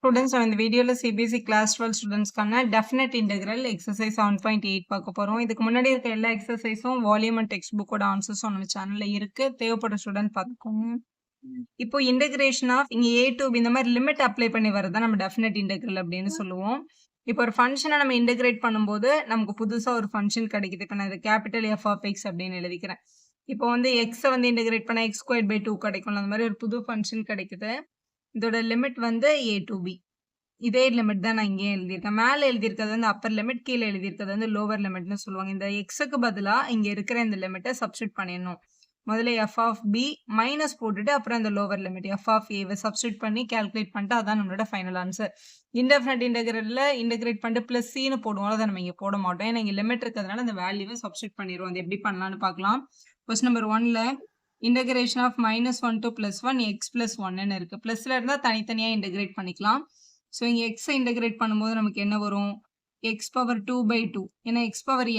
Students நம்ம இந்த வீடியோல சிபிஎஸ்இ கிளாஸ் 12 ஸ்டூடெண்ட்ஸ்க்கான டெஃபினட் இன்டெக்ரல் எக்ஸசைஸ் 7.8 பார்க்க போறோம். இதுக்கு முன்னாடி இருக்க எல்லா எக்ஸசைஸும் வால்யூம் அண்ட் டெக்ஸ்ட் புக்கோட ஆன்சர்ஸும் நம்ம சேனல்ல இருக்கு. தேவைப்படுற ஸ்டூடெண்ட் பார்த்துக்கோங்க. இப்போ இன்டெகிரேஷன் ஆஃப் இங்க ஏ டு பி இந்த மாதிரி லிமிட் அப்ளை பண்ணி வரதான் நம்ம டெஃபினட் இன்டெக்ரல் அப்படின்னு சொல்லுவோம். இப்போ ஒரு ஃபங்க்ஷனை நம்ம இன்டெகிரேட் பண்ணும்போது நமக்கு புதுசா ஒரு ஃபங்க்ஷன் கிடைக்குது. இப்போ நான் இது கேபிட்டல் எஃப் ஆஃப் எக்ஸ் அப்படின்னு எழுதிக்கிறேன். இப்போ வந்து எக்ஸை வந்து இன்டெகிரேட் பண்ணா எக்ஸ் ஸ்கொயர் பை 2 கிடைக்கும். அந்த மாதிரி ஒரு புது ஃபங்க்ஷன் கிடைக்குது. இதோட லிமிட் வந்து ஏ டு பி. இதே லிமிட் தான் நான் இங்கேயும் எழுதியிருக்கேன். மேல எழுதியிருக்கிறது வந்து அப்பர் லிமிட், கீழே எழுதியிருக்கிறது வந்து லோவர் லிமிட்னு சொல்லுவாங்க. இந்த எக்ஸுக்கு பதிலா இங்க இருக்கிற இந்த லிமிட்டை சப்ஸ்டியூட் பண்ணிடணும். முதல்ல எஃப் ஆஃப் பி மைனஸ் போட்டுட்டு அப்புறம் இந்த லோவர் லிமிட் எஃப் ஆஃப் ஏவை சப்ஸ்டியூட் பண்ணி கால்குலேட் பண்ணிட்டு அதான் நம்மளோட ஃபைனல் ஆன்சர். இன்டெஃபினட் இன்டெகிரல்ல இன்டெகிரேட் பண்ணிட்டு பிளஸ் சின்னு போடுவோம். அதை நம்ம இங்க போட மாட்டோம். ஏன்னா இங்க லிமிட் இருக்கிறதுனால அந்த வேல்யூவை சப்ஸ்டியூட் பண்ணிடுவோம். அது எப்படி பண்ணலாம்னு பார்க்கலாம். கொஸ்டின் நம்பர் 1ல integration of -1 to +1 X plus ஒன்னு இருக்கு. பிளஸ்ல இருந்தா தனித்தனியா இன்டெகிரேட் பண்ணிக்கலாம். ஸோ இங்கே எக்ஸை இன்டெகிரேட் பண்ணும்போது நமக்கு என்ன வரும்? X power 2/2. ஏன்னா X power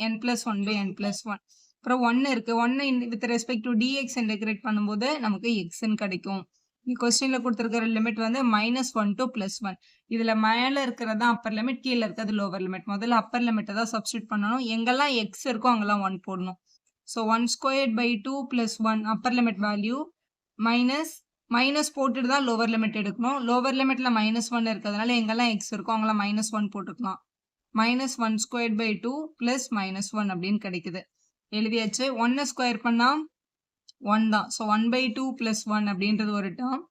n plus 1/n+1. அப்புறம் 1 இருக்கு. 1 with respect to dx integrate பண்ணும்போது நமக்கு எக்ஸ்ன்னு கிடைக்கும். கொஸ்டின்ல கொடுத்துருக்கிற லிமிட் வந்து -1 to +1. இதுல மேல இருக்கிறது தான் அப்பர் லிமிட், கீழே இருக்கிறது லோவர் லிமிட். முதல்ல அப்பர் லிமிட்டை தான் சப்ஸ்டியூட் பண்ணணும். எங்கெல்லாம் எக்ஸ் இருக்கோ அங்கெல்லாம் 1 போடணும். So 1/2 + 1 upper limit value minus போட்டுட்டு தான் லோவர் லிமிட் எடுக்கணும். லோவர் லிமிட்ல -1 இருக்கிறதுனால எங்கெல்லாம் எக்ஸ் இருக்கோ அங்கெல்லாம் -1 போட்டுக்கலாம். -1/2 + -1 அப்படின்னு கிடைக்குது. எழுதியாச்சு. 1 ஸ்கொயர் பண்ணா 1 தான். ஸோ 1/2 + 1 அப்படின்றது ஒரு டேர்ம்.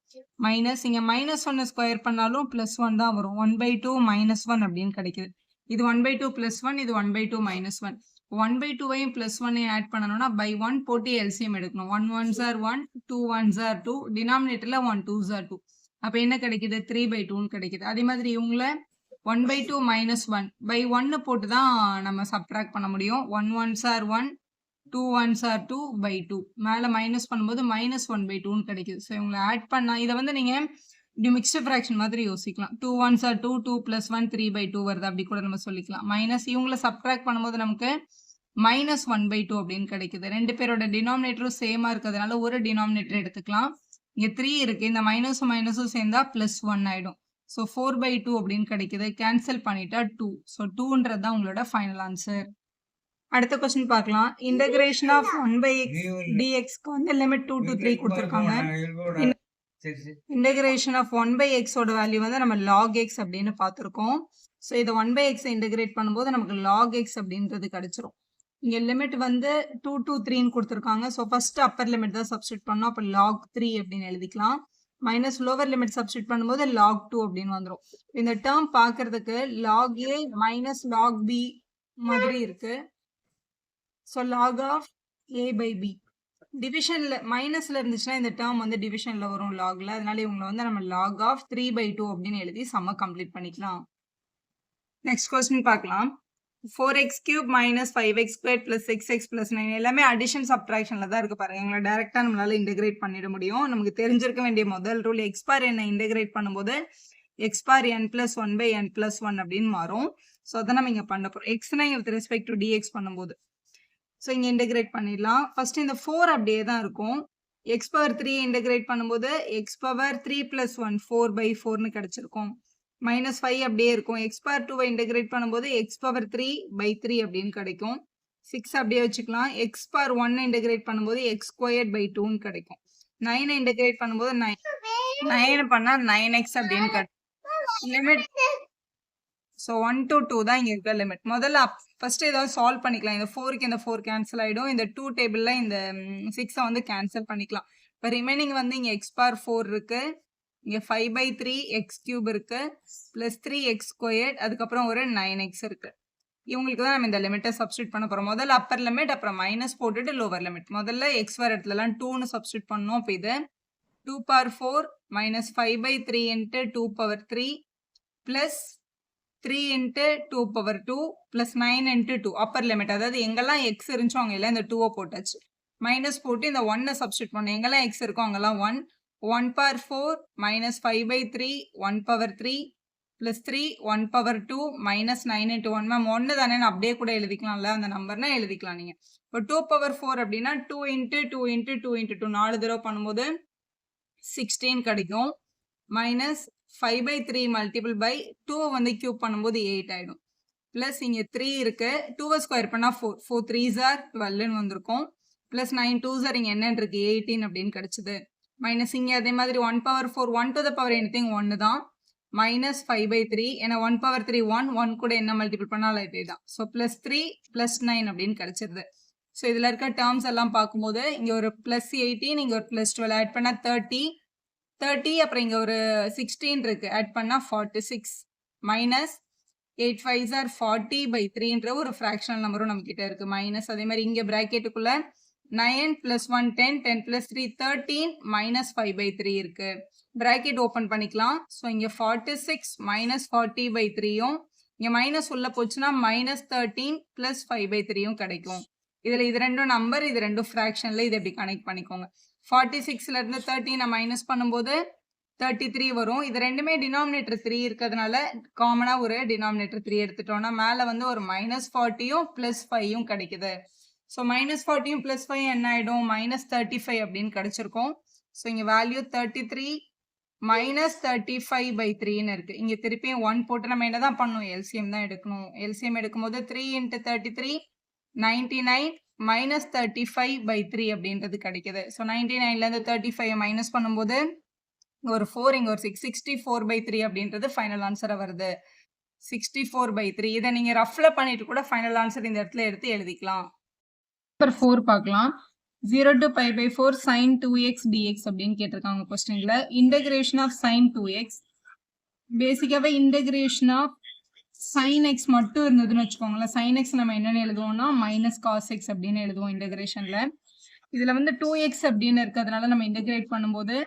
மைனஸ் இங்க -1 ஸ்கொயர் பண்ணாலும் +1 தான் வரும். 1/2 -1 அப்படின்னு கிடைக்குது. இது 1/2 + 1, இது 1/2 -1. 1/2வையும் +1ஐயும் ஆட் பண்ணணும்னா by 1 போட்டு எல்சிஎம் எடுக்கணும். 1 1s are 1, 2 1s are 2, டினாமினேட்டர்ல 1 2s are 2. அப்ப என்ன கிடைக்குது? 3/2ன்னு கிடைக்குது. அதே மாதிரி இவங்கள 1/2 -1 by 1 போட்டு தான் நம்ம சப்ட்ராக்ட் பண்ண முடியும். 1 1s are 1, 2 1s are 2/2. மேல மைனஸ் பண்ணும்போது -1/2ன்னு கிடைக்குது. ஸோ இவங்களை ஆட் பண்ணா இதை வந்து நீங்க இப்படி மிக்ஸ்டு ஃப்ராக்ஷன் மாதிரி யோசிக்கலாம். 2 1s are 2, 2 + 1 3/2 வருது. அப்படி கூட நம்ம சொல்லிக்கலாம். மைனஸ் இவங்களை சப்ட்ராக்ட் பண்ணும்போது நமக்கு -1/2 அப்படின்னு கிடைக்குது. ரெண்டு பேரோட டினாமினேட்டரும் சேமா இருக்கிறதுனால ஒரு டினாமினேட்டர் எடுத்துக்கலாம். இங்க 3 இருக்கு. இந்த மைனஸும் மைனஸும் சேர்ந்தா +1 ஆயிடும். ஸோ 4/2 அப்படின்னு கிடைக்குது. கேன்சல் பண்ணிட்டா 2. ஸோ 2ன்றது தான் உங்களோட ஃபைனல் ஆன்சர். அடுத்த கொஸ்டின் பார்க்கலாம். இன்டகிரேஷன் ஆஃப் 1/x dxக்கு வந்து லிமிட் 2 to 3 கொடுத்துருக்காங்க. இன்டகிரேஷன் ஆஃப் 1/x ஓட வேல்யூ வந்து நம்ம log x அப்படின்னு பார்த்துருக்கோம். ஸோ இதை 1/x இன்டகிரேட் பண்ணும்போது நமக்கு log x அப்படின்றது கிடைச்சிரும். இங்க லிமிட் வந்து 2 to 3ன்னு கொடுத்துருக்காங்க. ஸோ ஃபர்ஸ்ட் அப்பர் லிமிட் தான் சப்ஸ்டியூட் பண்ணோம். அப்போ log 3 அப்படின்னு எழுதிக்கலாம். மைனஸ் லோவர் லிமிட் சப்ஸ்டியூட் பண்ணும்போது log 2 அப்படின்னு வந்துடும். இந்த டேர்ம் பார்க்கறதுக்கு log a minus log b மாதிரி இருக்கு. So log of a/b. டிவிஷன்ல மைனஸ்ல இருந்துச்சுன்னா இந்த டேர்ம் வந்து டிவிஷன்ல வரும் லாக்ல. அதனால இவங்களை வந்து நம்ம log of 3/2 அப்படின்னு எழுதி சம்ம கம்ப்ளீட் பண்ணிக்கலாம். நெக்ஸ்ட் கொஸ்டின் பார்க்கலாம். 4x³ - 5x² + 6x + 9 எல்லாமே அடிஷன் சப்ட்ராக்ஷன்ல தான் இருக்கு பாருங்க. இவங்களை டைரக்டா நம்மளால இன்டெகிரேட் பண்ணிட முடியும். நமக்கு தெரிஞ்சிருக்க வேண்டிய முதல் ரூல் x பார் n இன்டெகிரேட் பண்ணும்போது x பார் n + 1/n+1 அப்படின்னு மாறும். ஸோ அதை நம்ம இங்க பண்ண போறோம். எக்ஸ்னா வித் ரெஸ்பெக்ட் டு dx பண்ணும்போது. ஸோ இங்க இன்டெகிரேட் பண்ணிடலாம். ஃபர்ஸ்ட் இந்த 4 அப்படியே தான் இருக்கும். எக்ஸ் பவர் 3 இன்டெகிரேட் பண்ணும்போது எக்ஸ் பவர் 3 + 1 4/4ன்னு கிடைச்சிருக்கும். -5 அப்படியே இருக்கும். எக்ஸ் பவர் 2 இன்டெகிரேட் பண்ணும்போது எக்ஸ் பவர் 3/3 அப்படின்னு கிடைக்கும். 6 அப்படியே வச்சுக்கலாம். எக்ஸ் பவர் 1 இன்டெகிரேட் பண்ணும்போது x²/2ன்னு கிடைக்கும். 9 இன்டெகிரேட் பண்ணும்போது 9 பண்ணா 9x அப்படின்னு கிடைக்கும். லிமிட் ஸோ 1 to 2 தான் இங்க இருக்க லிமிட். முதல்ல ஃபர்ஸ்ட் ஏதாவது சால்வ் பண்ணிக்கலாம். இந்த 4க்கு இந்த 4 கேன்சல் ஆயிடும். இந்த 2 டேபிள்ல இந்த 6 வந்து கேன்சல் பண்ணிக்கலாம். இப்போ ரிமைனிங் வந்து இங்க x பார் 4 இருக்கு. இங்க 5/3 x³ இருக்கு. + 3x², அதுக்கப்புறம் ஒரு 9x இருக்கு. இவங்களுக்கு தான் நம்ம இந்த லிமிட்டை சப்ஸ்டியூட் பண்ண போறோம். முதல்ல அப்பர் லிமிட், அப்புறம் மைனஸ் போட்டுட்டு லோவர் லிமிட். முதல்ல x வர இடத்துலலாம் 2ன்னு சப்ஸ்டியூட் பண்ணோம். இப்போ இது 2 power 4 - 5/3 × 2 power 3 + 3 × 2 power 2 + 9 × 2 upper limit. அதாவது எங்கெல்லாம் எக்ஸ் இருந்துச்சோ அங்கே எல்லாம் இந்த 2 போட்டாச்சு. மைனஸ் போட்டு இந்த 1 சப்ஸ்டியூட் பண்ணோம். எங்கெல்லாம் எக்ஸ் இருக்கோ அங்கெல்லாம் 1. 1 பவர் 4 - 5/3 1 பவர் 3 + 3 1 பவர் 2 - 9 × 1. மேம் 1 தானே, அப்படியே கூட எழுதிக்கலாம்ல, அந்த நம்பர்னா எழுதிக்கலாம் நீங்க. இப்போ 2 பவர் 4 அப்படின்னா 2 × 2 × 2 × 2 4 தடவை பண்ணும்போது 16 கிடைக்கும். 5/3 மல்டிபிள் பை 2 வந்து கியூப் பண்ணும்போது 8 ஆயிடும். பிளஸ் இங்க 3 இருக்கு. 2 ஸ்கொயர் பண்ணா 4. 4 3s are 12ன்னு வந்திருக்கும். பிளஸ் 9 2s are இங்க என்னன்னு இருக்கு 18 அப்படின்னு கிடைச்சது. மைனஸ் இங்க அதே மாதிரி 1/4 1 to the power anything 1 தான். மைனஸ் 5/3 ஏன்னா 1/3 1 கூட என்ன மல்டிபிள் பண்ணாலும் இதே தான். ஸோ பிளஸ் 3 பிளஸ் 9 அப்படின்னு கிடைச்சிருது. ஸோ இதில் இருக்க டேர்ம்ஸ் எல்லாம் பார்க்கும்போது இங்கே ஒரு பிளஸ் 18 இங்கே ஒரு பிளஸ் 12 ஆட் பண்ணால் 30 அப்புறம் இங்கே ஒரு 16 இருக்கு ஆட் பண்ணால் 46 மைனஸ் 8 5s are 40/3ன்ற ஒரு ஃப்ராக்ஷனல் நம்பரும் நம்ம கிட்ட இருக்கு மைனஸ். அதே மாதிரி இங்கே ப்ராக்கெட்டுக்குள்ள 9 plus 1 10 10 plus 3 13 மைனஸ் 5/3 இருக்கு. பிராக்கெட் ஓபன் பண்ணிக்கலாம். ஸோ இங்க 46 மைனஸ் 40/3யும் இங்க மைனஸ் உள்ள போச்சுன்னா மைனஸ் 13 பிளஸ் 5/3யும் கிடைக்கும். இதுல இது ரெண்டும் நம்பர், இது ரெண்டும் ஃப்ராக்ஷன்ல இது எப்படி கனெக்ட் பண்ணிக்கோங்க. 46ல இருந்து 13 மைனஸ் பண்ணும்போது 33 வரும். இது ரெண்டுமே டினாமினேட்டர் 3 இருக்கிறதுனால காமனா ஒரு டினாமினேட்டர் 3 எடுத்துட்டோம்னா மேல வந்து ஒரு மைனஸ் 40யும் பிளஸ் 5யும் கிடைக்குது. ஸோ மைனஸ் 40யும் பிளஸ் 5 என்ன ஆயிடும் மைனஸ் 35 அப்படின்னு கிடைச்சிருக்கும். ஸோ இங்க வேல்யூ 33 மைனஸ் 35/3ன்னு இருக்கு. இங்க திருப்பியும் 1 போட்டு நம்ம என்னதான் பண்ணணும் எல்சிஎம் தான் எடுக்கணும். எல்சிஎம் எடுக்கும்போது 3 × 33 99 மைனஸ் 35/3 அப்படின்றது கிடைக்குது. ஸோ 99ல இருந்து 35 மைனஸ் பண்ணும்போது ஒரு 4 இங்க ஒரு 6 64/3 அப்படின்றது ஃபைனல் ஆன்சரா வருது. 64/3 இதை நீங்க ரஃப்ல பண்ணிட்டு கூட ஃபைனல் ஆன்சர் இந்த இடத்துல எடுத்து எழுதிக்கலாம். நம்பர் 4 பார்க்கலாம். 0 to π/4 sin 2x dx அப்படின்னு கேட்டிருக்காங்க கொஸ்டின்ல. இன்டகிரேஷன் ஆஃப் sin 2x பேசிக்காவே இன்டகிரேஷன் ஆஃப் sin x மட்டும் இருந்ததுன்னு வச்சுக்கோங்களேன். sin x நம்ம என்னன்னு எழுதுவோம்னா மைனஸ் cos x அப்படின்னு எழுதுவோம் இன்டகிரேஷன்ல. இதுல வந்து 2x அப்படின்னு இருக்கிறதுனால நம்ம இன்டகிரேட் பண்ணும்போது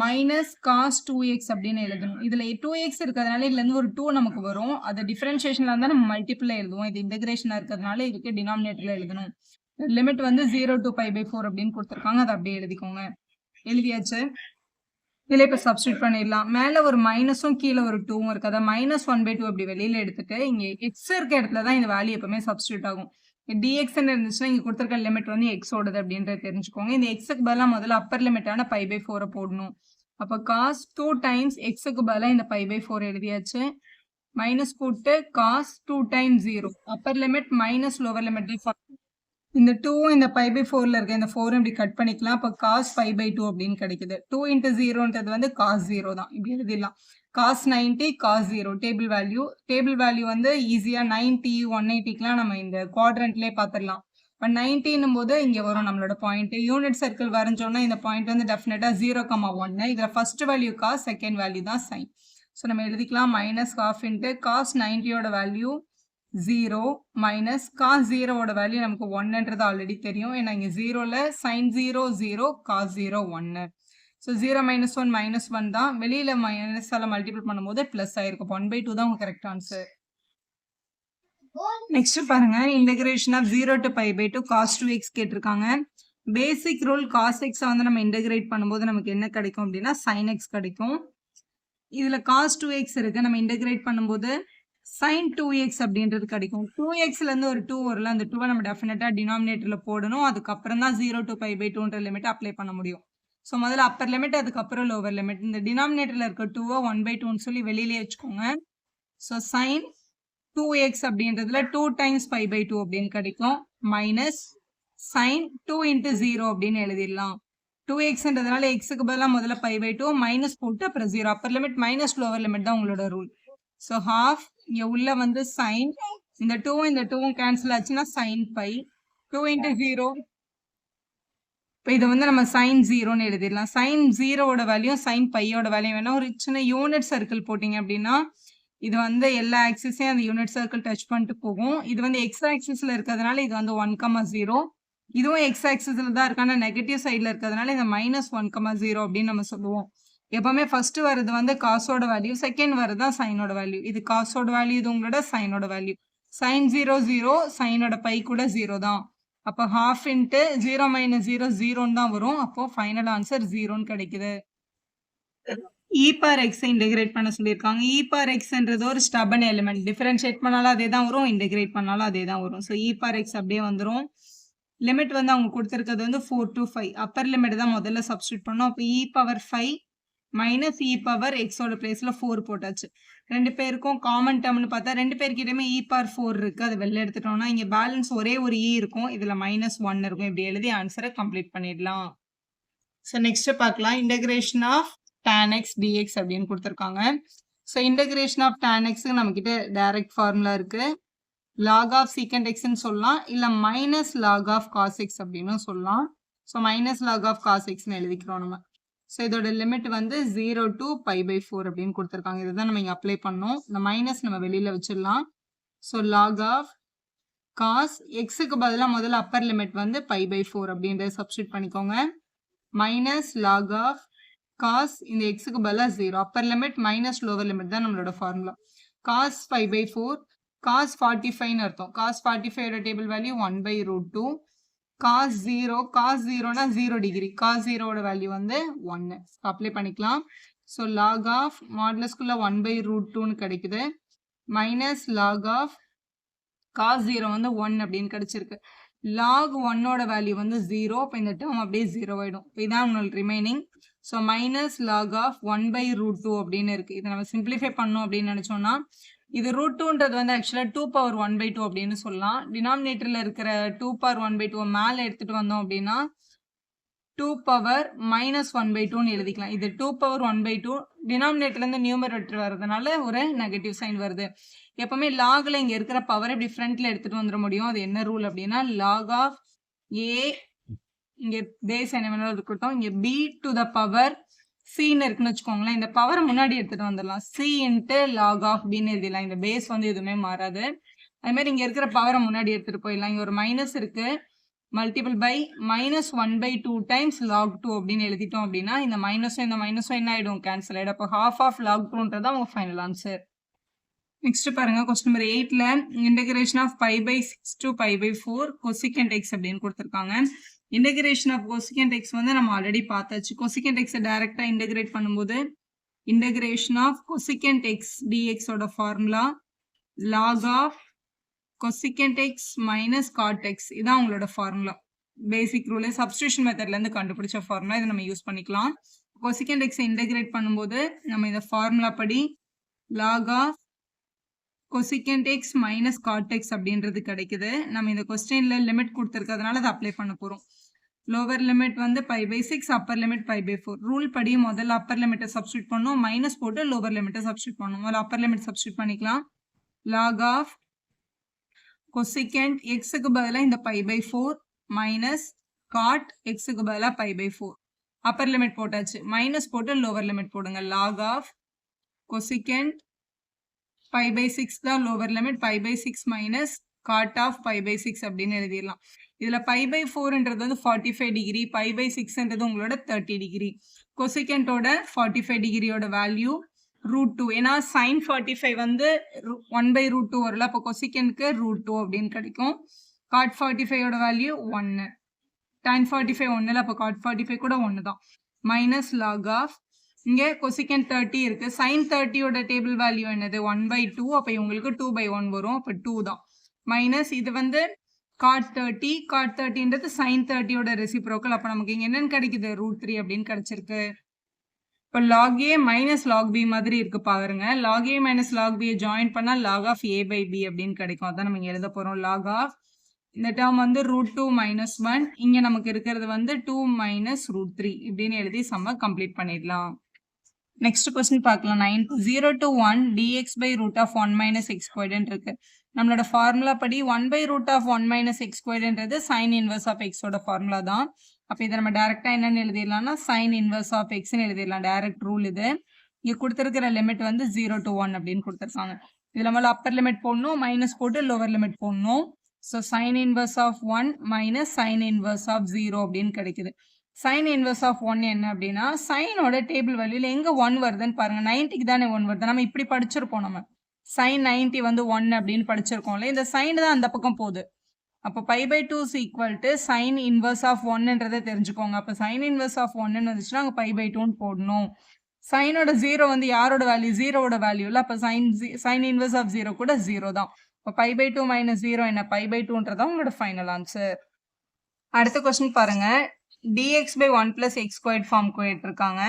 மைனஸ் cos 2x அப்படின்னு எழுதணும். இதுல 2x இருக்கிறதுனால இதுல இருந்து ஒரு 2 நமக்கு வரும். அது டிஃபரன்ஷியேஷன்ல இருந்தா நம்ம மல்டிபிள்ல எழுதுவோம். இது இன்டகிரேஷனா இருக்கிறதுனால இதுக்கு டினாமினேட்டர்ல எழுதணும். லிமிட் வந்து 0 to π/4 அப்படின்னு கொடுத்துருக்காங்க. அதை அப்படியே எழுதிக்கோங்க. எழுதியாச்சு. இதில் இப்போ சப்ஸ்டியூட் பண்ணிடலாம். மேலே ஒரு மைனஸும் கீழே ஒரு 2வும் இருக்குது. அதை -1/2 அப்படி வெளியில் எடுத்துட்டு இங்கே எக்ஸ் இருக்க இடத்துல தான் இந்த வேல்யூ எப்பவுமே சப்ஸ்டியூட் ஆகும். டிஎக்ஸ்ன்னு இருந்துச்சுன்னா இங்கே கொடுத்துருக்க லிமிட் வந்து எக்ஸோடது அப்படின்றத தெரிஞ்சுக்கோங்க. இந்த எக்ஸுக்கு பதிலாக முதல்ல அப்பர் லிமிட்டான π/4 போடணும். அப்போ காஸ் 2 டைம்ஸ் எக்ஸுக்கு பதிலாக இந்த π/4 எழுதியாச்சு. மைனஸ் போட்டு cos 2 times 0 upper limit minus lower limit. இந்த 2 இந்த π/4ல இருக்க இந்த 4 இப்படி கட் பண்ணிக்கலாம். அப்போ cos 5/2 அப்படின்னு கிடைக்குது. 2 × 0ன்றது வந்து cos 0 தான். இப்படி எழுதிடலாம். cos 90 cos 0 டேபிள் வேல்யூ வந்து ஈஸியா 90 180க்குலாம் நம்ம இந்த குவாட்ரண்ட்லேயே பார்த்துடலாம். இப்போ 90ன்னும் போது இங்கே வரும் நம்மளோட பாயிண்ட். யூனிட் சர்க்கிள் வரைஞ்சோன்னா இந்த பாயிண்ட் வந்து டெஃபினட்டா 0,1. இதில் first value cos, second value தான் sin. ஸோ நம்ம எழுதிக்கலாம் மைனஸ் ½ × cos 90யோட வேல்யூ 0 மைனஸ் cos 0வோட வேல்யூ நமக்கு 1ன்றது ஆல்ரெடி தெரியும். ஏன்னா இங்கே 0ல sin 0 0 cos 0 1. ஸோ 0 - 1 -1 தான். வெளியில மைனஸால மல்டிபிள் பண்ணும்போது பிளஸ் ஆயிருக்கும். 1/2 தான் உங்க கரெக்ட் ஆன்சர். நெக்ஸ்ட் பாருங்க, integration of 0 to π/2 cos 2x கேட்டிருக்காங்க. பேசிக் ரூல் cos x வந்து நம்ம இன்டகிரேட் பண்ணும்போது நமக்கு என்ன கிடைக்கும் அப்படின்னா sin x கிடைக்கும். இதுல cos 2x இருக்கு. நம்ம இன்டகிரேட் பண்ணும்போது sin 2x அப்படின்றது கிடைக்கும். 2xல இருந்து ஒரு 2 வரல. அந்த 2 நம்ம டெஃபினட்டா டினாமினேட்டர்ல போடணும். அதுக்கப்புறம் தான் 0 to π/2ன்ற லிமிட் அப்ளை பண்ண முடியும். ஸோ முதல்ல அப்பர் லிமிட், அதுக்கப்புறம் லோவர் லிமிட். இந்த டினாமினேட்டர்ல இருக்க 2 1/2ன்னு சொல்லி வெளியிலேயே வச்சுக்கோங்க. ஸோ sin 2x அப்படின்றதுல 2 டைம்ஸ் π/2 அப்படின்னு கிடைக்கும். மைனஸ் sin 2 × 0 அப்படின்னு எழுதிடலாம். 2xன்றதுனால எக்ஸுக்கு பதிலாக முதல்ல π/2 மைனஸ் போட்டு அப்புறம் 0. Upper limit minus lower limit தான் உங்களோட ரூல். ஸோ ஹாஃப் இங்கே உள்ள வந்து சைன், இந்த 2வும் கேன்சல் ஆச்சுன்னா sin π. 2 × 0. இப்போ இதை வந்து நம்ம sin 0ன்னு எழுதிடலாம். sin 0வோட வேல்யூ sin πயோட வேல்யூ வேணா ஒரு சின்ன யூனிட் சர்க்கிள் போட்டிங்க அப்படின்னா இது வந்து எல்லா ஆக்சிஸையும் அந்த யூனிட் சர்க்கிள் டச் பண்ணிட்டு போகும். இது வந்து எக்ஸ் ஆக்சிஸில் இருக்கிறதுனால இது வந்து 1,0. இதுவும் எக்ஸ் ஆக்சிஸில் தான் இருக்கான நெகட்டிவ் சைடில் இருக்கிறதுனால இதை -1,0 அப்படின்னு நம்ம சொல்லுவோம். எப்பவுமே ஃபர்ஸ்ட் வருது வந்து காசோட வேல்யூ, செகண்ட் வருது தான் சைனோட வேல்யூ. இது காசோட வேல்யூ, இது உங்களோட சைனோட வேல்யூ. sin 0 0, சைனோட பை கூட 0 தான். அப்போ ½ × 0 - 0 0ன்னு தான் வரும். அப்போ ஃபைனல் ஆன்சர் 0ன்னு கிடைக்குது. e⁻x இன்டகிரேட் பண்ண சொல்லியிருக்காங்க. e⁻xன்றது ஒரு ஸ்டபன் எலிமெண்ட். டிஃபரன்ஷியேட் பண்ணாலும் அதே தான் வரும், இன்டகிரேட் பண்ணாலும் அதே தான் வரும். ஸோ e⁻x அப்படியே வந்துடும். லிமிட் வந்து அவங்க கொடுத்துருக்கிறது வந்து 4 to 5. அப்பர் லிமிட் தான் முதல்ல சப்ஸ்டியூட் பண்ணோம். அப்போ e⁻5 மைனஸ் இ பவர் எக்ஸோட பிளேஸ்ல 4 போட்டாச்சு. 2 பேருக்கும் காமன் டேர்ம்னு பார்த்தா 2 பேர்கிட்டயுமே இ பவர் 4 இருக்கு. அதை வெளில எடுத்துட்டோம்னா இங்க பேலன்ஸ் ஒரே ஒரு இ இருக்கும். இதுல -1 இருக்கும். இப்படி எழுதி ஆன்சரை கம்ப்ளீட் பண்ணிடலாம். ஸோ நெக்ஸ்ட் பார்க்கலாம். Integration of tan x dx அப்படின்னு கொடுத்துருக்காங்க. So integration of tan x நம்ம கிட்ட டைரக்ட் ஃபார்முலா இருக்கு. log of secant x ன்னு சொல்லலாம், இல்ல minus log of cos x அப்படின்னு சொல்லலாம். So minus log of cos x ன்னு எழுதிக்கிறோம் நம்ம. ஸோ இதோட லிமிட் வந்து 0 to π/4 அப்படின்னு கொடுத்துருக்காங்க. இதுதான் நம்ம இங்க அப்ளை பண்ணோம். இந்த மைனஸ் நம்ம வெளியில வச்சிடலாம். ஸோ log of cos x-க்கு பதிலா முதல்ல அப்பர் லிமிட் வந்து π/4 அப்படின்றத சப்ஸ்டிட் பண்ணிக்கோங்க. மைனஸ் log of cos இந்த x-க்கு பதிலா 0. Upper limit minus lower limit தான் நம்மளோட ஃபார்முலா. cos π/4 cos 45 ன்னு அர்த்தம். cos 45 ஓட டேபிள் வேல்யூ 1/√2. cos 0 னா 0 டிகிரி. cos 0 ஓட வேல்யூ வந்து 1. அப்ளை பண்ணிக்கலாம். ஸோ log of மாடுலஸ்குள்ள 1/√2 ன்னு கிடைக்குது. மைனஸ் log of cos 0 வந்து 1 அப்படின்னு கிடைச்சிருக்கு. log 1 ஓட வேல்யூ வந்து 0. அப்போ இந்த டேர்ம் அப்படியே 0 ஆயிடும். இதான் உங்களோட remaining. So minus log of 1/√2 அப்படின்னு இருக்கு. இதை நம்ம சிம்பிளிஃபை பண்ணோம் அப்படின்னு நினைச்சோம்னா இது √2ன்றது வந்து ஆக்சுவலா 2 பவர் 1/2 அப்படின்னு சொல்லலாம். டினாமினேட்டர்ல இருக்கிற 2 பவர் 1/2 மேல எடுத்துட்டு வந்தோம் அப்படின்னா 2 பவர் -1/2ன்னு எழுதிக்கலாம். இது 2 பவர் 1/2 டினாமினேட்டர்ல இருந்து நியூமரேட்டர் வர்றதுனால ஒரு நெகட்டிவ் சைன் வருது. எப்பவுமே லாக்ல இங்க இருக்கிற பவர் இப்படி ஃப்ரண்ட்ல எடுத்துட்டு வந்துட முடியும். அது என்ன ரூல் அப்படின்னா log of a இங்க பேஸ் என்ன வேணாலும் இருக்கட்டும், இங்க b to the power cன்னு இருக்குன்னு வச்சுக்கோங்களேன். இந்த பவரை முன்னாடி எடுத்துட்டு வந்துடலாம். c இன்ட்டு log of bன்னு எழுதிடலாம். இந்த பேஸ் வந்து எதுவுமே மாறாது. அதே மாதிரி இங்க இருக்கிற பவரை முன்னாடி எடுத்துட்டு போயிடலாம். இங்க ஒரு மைனஸ் இருக்கு, மல்டிபிள் பை -1/2 டைம்ஸ் log 2 அப்படின்னு எழுதிட்டோம் அப்படின்னா இந்த மைனஸும் என்ன ஆயிடும், கேன்சல் ஆயிடும். அப்போ half of log 2ன்றதான் உங்க ஃபைனல் ஆன்சர். நெக்ஸ்ட் பாருங்க, கொஸ்டின் நம்பர் 8ல integration of π/6 to π/4 cosecant x அப்படின்னு கொடுத்துருக்காங்க. இன்டகிரேஷன் ஆஃப் cosecant x வந்து நம்ம ஆல்ரெடி பார்த்தாச்சு. cosecant x டைரக்டா இன்டகிரேட் பண்ணும்போது integration of cosecant x dx ஓட formula log of cosecant x minus cot x. இதான் உங்களோட ஃபார்முலா. பேசிக் ரூல் சப்ஸ்டியூஷன் மெத்தட்ல இருந்து கண்டுபிடிச்ச ஃபார்முலா. இதை நம்ம யூஸ் பண்ணிக்கலாம். cosecant x இன்டகிரேட் பண்ணும்போது நம்ம இந்த ஃபார்முலா படி log of cosecant x minus cot x அப்படின்றது கிடைக்குது. நம்ம இந்த கொஸ்டின்ல லிமிட் கொடுத்துருக்கிறதுனால அதை அப்ளை பண்ண போறோம். லோவர் லிமிட் வந்து π/6, அப்பர் லிமிட் π/4. ரூல் படி முதல்ல அப்பர் லிமிட்டை சப்ஸ்டியூட் பண்ணோம், மைனஸ் போட்டு லோவர் லிமிட்டை சப்ஸ்டியூட் பண்ணோம். முதல்ல அப்பர் லிமிட் சப்ஸ்டியூட் பண்ணிக்கலாம். log of cosecant x-க்கு பதிலாக இந்த π/4 மைனஸ் cot x-க்கு பதிலாக π/4. அப்பர் லிமிட் போட்டாச்சு, மைனஸ் போட்டு லோவர் லிமிட் போடுங்க. log of cosecant π/6 தான் lower limit, π/6 minus cot of π/6 அப்படின்னு எழுதிடலாம். இதுல π/4ன்றது வந்து 45 டிகிரி, π/6ன்றது உங்களோட 30 டிகிரி. கொசிகண்டோட 45 டிகிரியோட வேல்யூ √2. ஏன்னா sin 45 வந்து 1/√2 வரல, அப்போ கொசிகண்ட்க்கு √2 அப்படின்னு கிடைக்கும். cot 45ஓட value 1. tan 45 1 இல்லை, அப்போ cot 45 கூட 1 தான். மைனஸ் log of இங்கே cosecant 30 இருக்கு. sin 30ஓட டேபிள் வேல்யூ என்னது 1/2. அப்போ உங்களுக்கு 2/1 வரும். அப்போ 2 தான். மைனஸ் இது வந்து cot 30. cot 30ன்றது sin 30ஓட ரெசிப்ரோக்கல். அப்போ நமக்கு இங்கே என்னன்னு கிடைக்குது, √3 அப்படின்னு கிடைச்சிருக்கு. இப்போ log a minus log b மாதிரி இருக்கு பாருங்க. log a minus log b join பண்ணா log of a/b அப்படின்னு கிடைக்கும். அதான் நம்ம இங்கே எழுத போறோம். log of இந்த டேர்ம் வந்து √2 மைனஸ் 1, இங்க நமக்கு இருக்கிறது வந்து 2 மைனஸ் √3 இப்படின்னு எழுதி சம்ம கம்ப்ளீட் பண்ணிடலாம். நெக்ஸ்ட் கொஸ்டின் பார்க்கலாம். 9 0 to 1 dx by root of 1 minus x squared இருக்கு. நம்மளோட ஃபார்முலா படி 1 by root of 1 minus x squaredன்றது sin inverse of x ஓட ஃபார்முலா தான். அப்போ இதை நம்ம டைரக்டா என்னன்னு எழுதிடலாம்னா sin inverse of x ன்னு எழுதிடலாம். டைரக்ட் ரூல் இது. இங்க கொடுத்துருக்கிற லிமிட் வந்து 0 to 1 அப்படின்னு கொடுத்துருக்காங்க. இதுல நம்மள அப்பர் லிமிட் போடணும், மைனஸ் போட்டு லோவர் லிமிட் போடணும். So sin inverse of 1 minus sin inverse of 0 அப்படின்னு கிடைக்குது. sin inverse of 1 என்ன அப்படின்னா சைனோட டேபிள் வேல்யூல எங்க 1 வருதுன்னு பாருங்க. 90க்கு தானே 1 வருது. நம்ம இப்படி படிச்சிருப்போம். நம்ம sin 90 வந்து 1 அப்படின்னு படிச்சிருக்கோம்ல. இந்த சைன் தான் அந்த பக்கம் போகுது. அப்போ π/2 is equal to sin inverse of 1ன்றதை தெரிஞ்சுக்கோங்க. அப்போ sin inverse of 1ன்னு வந்துச்சுன்னா அங்கே π/2ன்னு போடணும். சைனோட 0 வந்து யாரோட வேல்யூ, 0ஓட வேல்யூல. அப்போ sin inverse of 0 கூட 0 தான். இப்போ π/2 மைனஸ் 0 என்ன, π/2ன்றதான் உங்களோட ஃபைனல் ஆன்சர். அடுத்த கொஸ்டின் பாருங்க. dx by 1 plus x squared form கேட்டிருக்காங்க.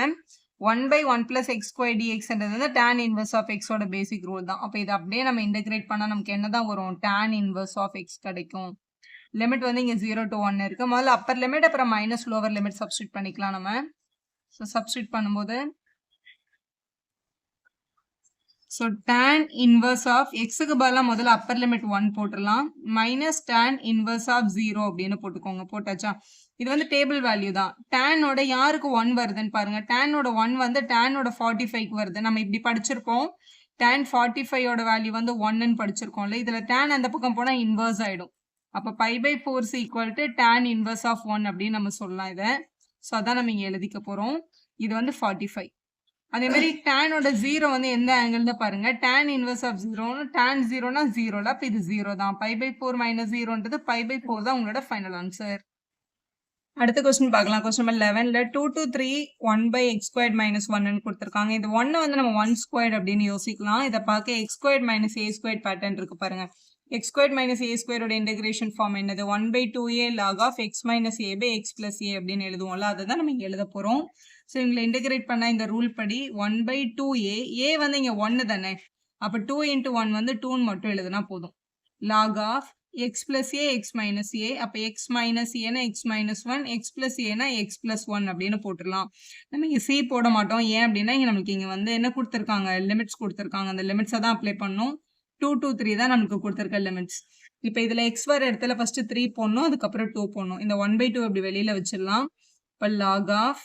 1/1 plus x square dxன்றது வந்து tan inverse of x ஓட பேசிக் ரூல் தான். அப்ப இதை அப்படியே நம்ம இன்டகிரேட் பண்ணா நமக்கு என்னதான் வரும்? tan inverse of x கிடைக்கும். லிமிட் வந்து இங்க 0 to 1 இருக்கு. முதல்ல அப்பர் லிமிட் அப்புறம் மைனஸ் லோவர் லிமிட் சப்ஸ்டிட் பண்ணிக்கலாம் நம்ம. ஸோ சப்ஸ்டிட் பண்ணும்போது ஸோ tan inverse of xக்கு பதிலாக முதல்ல அப்பர் லிமிட் 1 போட்டுடலாம். மைனஸ் tan inverse of 0 அப்படின்னு போட்டுக்கோங்க. போட்டாச்சா? இது வந்து டேபிள் வேல்யூ தான். டேனோட யாருக்கு 1 வருதுன்னு பாருங்க. டேனோட 1 வந்து டேனோட 45க்கு வருது. நம்ம இப்படி படிச்சிருப்போம். tan 45ஓட வேல்யூ வந்து 1ன்னு படிச்சிருக்கோம்ல. இதுல tan அந்த பக்கம் போனா இன்வர்ஸ் ஆயிடும். அப்ப π/4 is equal to tan inverse of 1 அப்படின்னு நம்ம சொல்லலாம் இதை. ஸோ அதான் நம்ம இங்க எழுதிக்க போறோம். இது வந்து 45. அதே மாதிரி டேனோட 0 வந்து எந்த ஆங்கிள் பாருங்க. tan inverse of 0 tan 0னா 0ல, அப்ப இது 0 தான். π/4 மைனஸ் 0ன்றது π/4 தான் உங்களோட ஃபைனல் ஆன்சர். அடுத்த கொஸ்டின் பார்க்கலாம். கொஸ்டின் நம்பர் 11ல 2 to 3 1/x squared minus 1ன்னு கொடுத்துருக்காங்க. இது 1 வந்து நம்ம 1 squared அப்படின்னு யோசிக்கலாம். இதை பார்க்க x squared minus a squared pattern இருக்கு பாருங்க. x squared minus a squared ஓட இன்டகிரேஷன் ஃபார்ம் என்னது? 1/2a log of x minus a by x plus a அப்படின்னு எழுதுவோம்ல. அதை தான் நம்ம இங்க எழுத போறோம். ஸோ இங்களை இன்டகிரேட் பண்ணா இந்த ரூல் படி 1/2a, a வந்து இங்க 1 தானே, அப்ப 2 into 1 வந்து 2ன்னு மட்டும் எழுதுனா போதும். log of x plus a x minus a, அப்ப x minus a னா x minus 1, x plus a னா x plus 1 அப்படின்னு போட்டுடலாம். நம்ம இங்க c போட மாட்டோம். ஏன் அப்படின்னா இங்க நமக்கு இங்க வந்து என்ன கொடுத்துருக்காங்க? லிமிட்ஸ் கொடுத்துருக்காங்க. அந்த லிமிட்ஸை தான் அப்ளை பண்ணணும். 2 to 3 தான் நமக்கு கொடுத்துருக்க லிமிட்ஸ். இப்போ இதுல x வர இடத்துல ஃபர்ஸ்ட் 3 போடணும், அதுக்கப்புறம் 2 போடணும். இந்த 1/2 அப்படி வெளியில வச்சிடலாம். இப்போ log of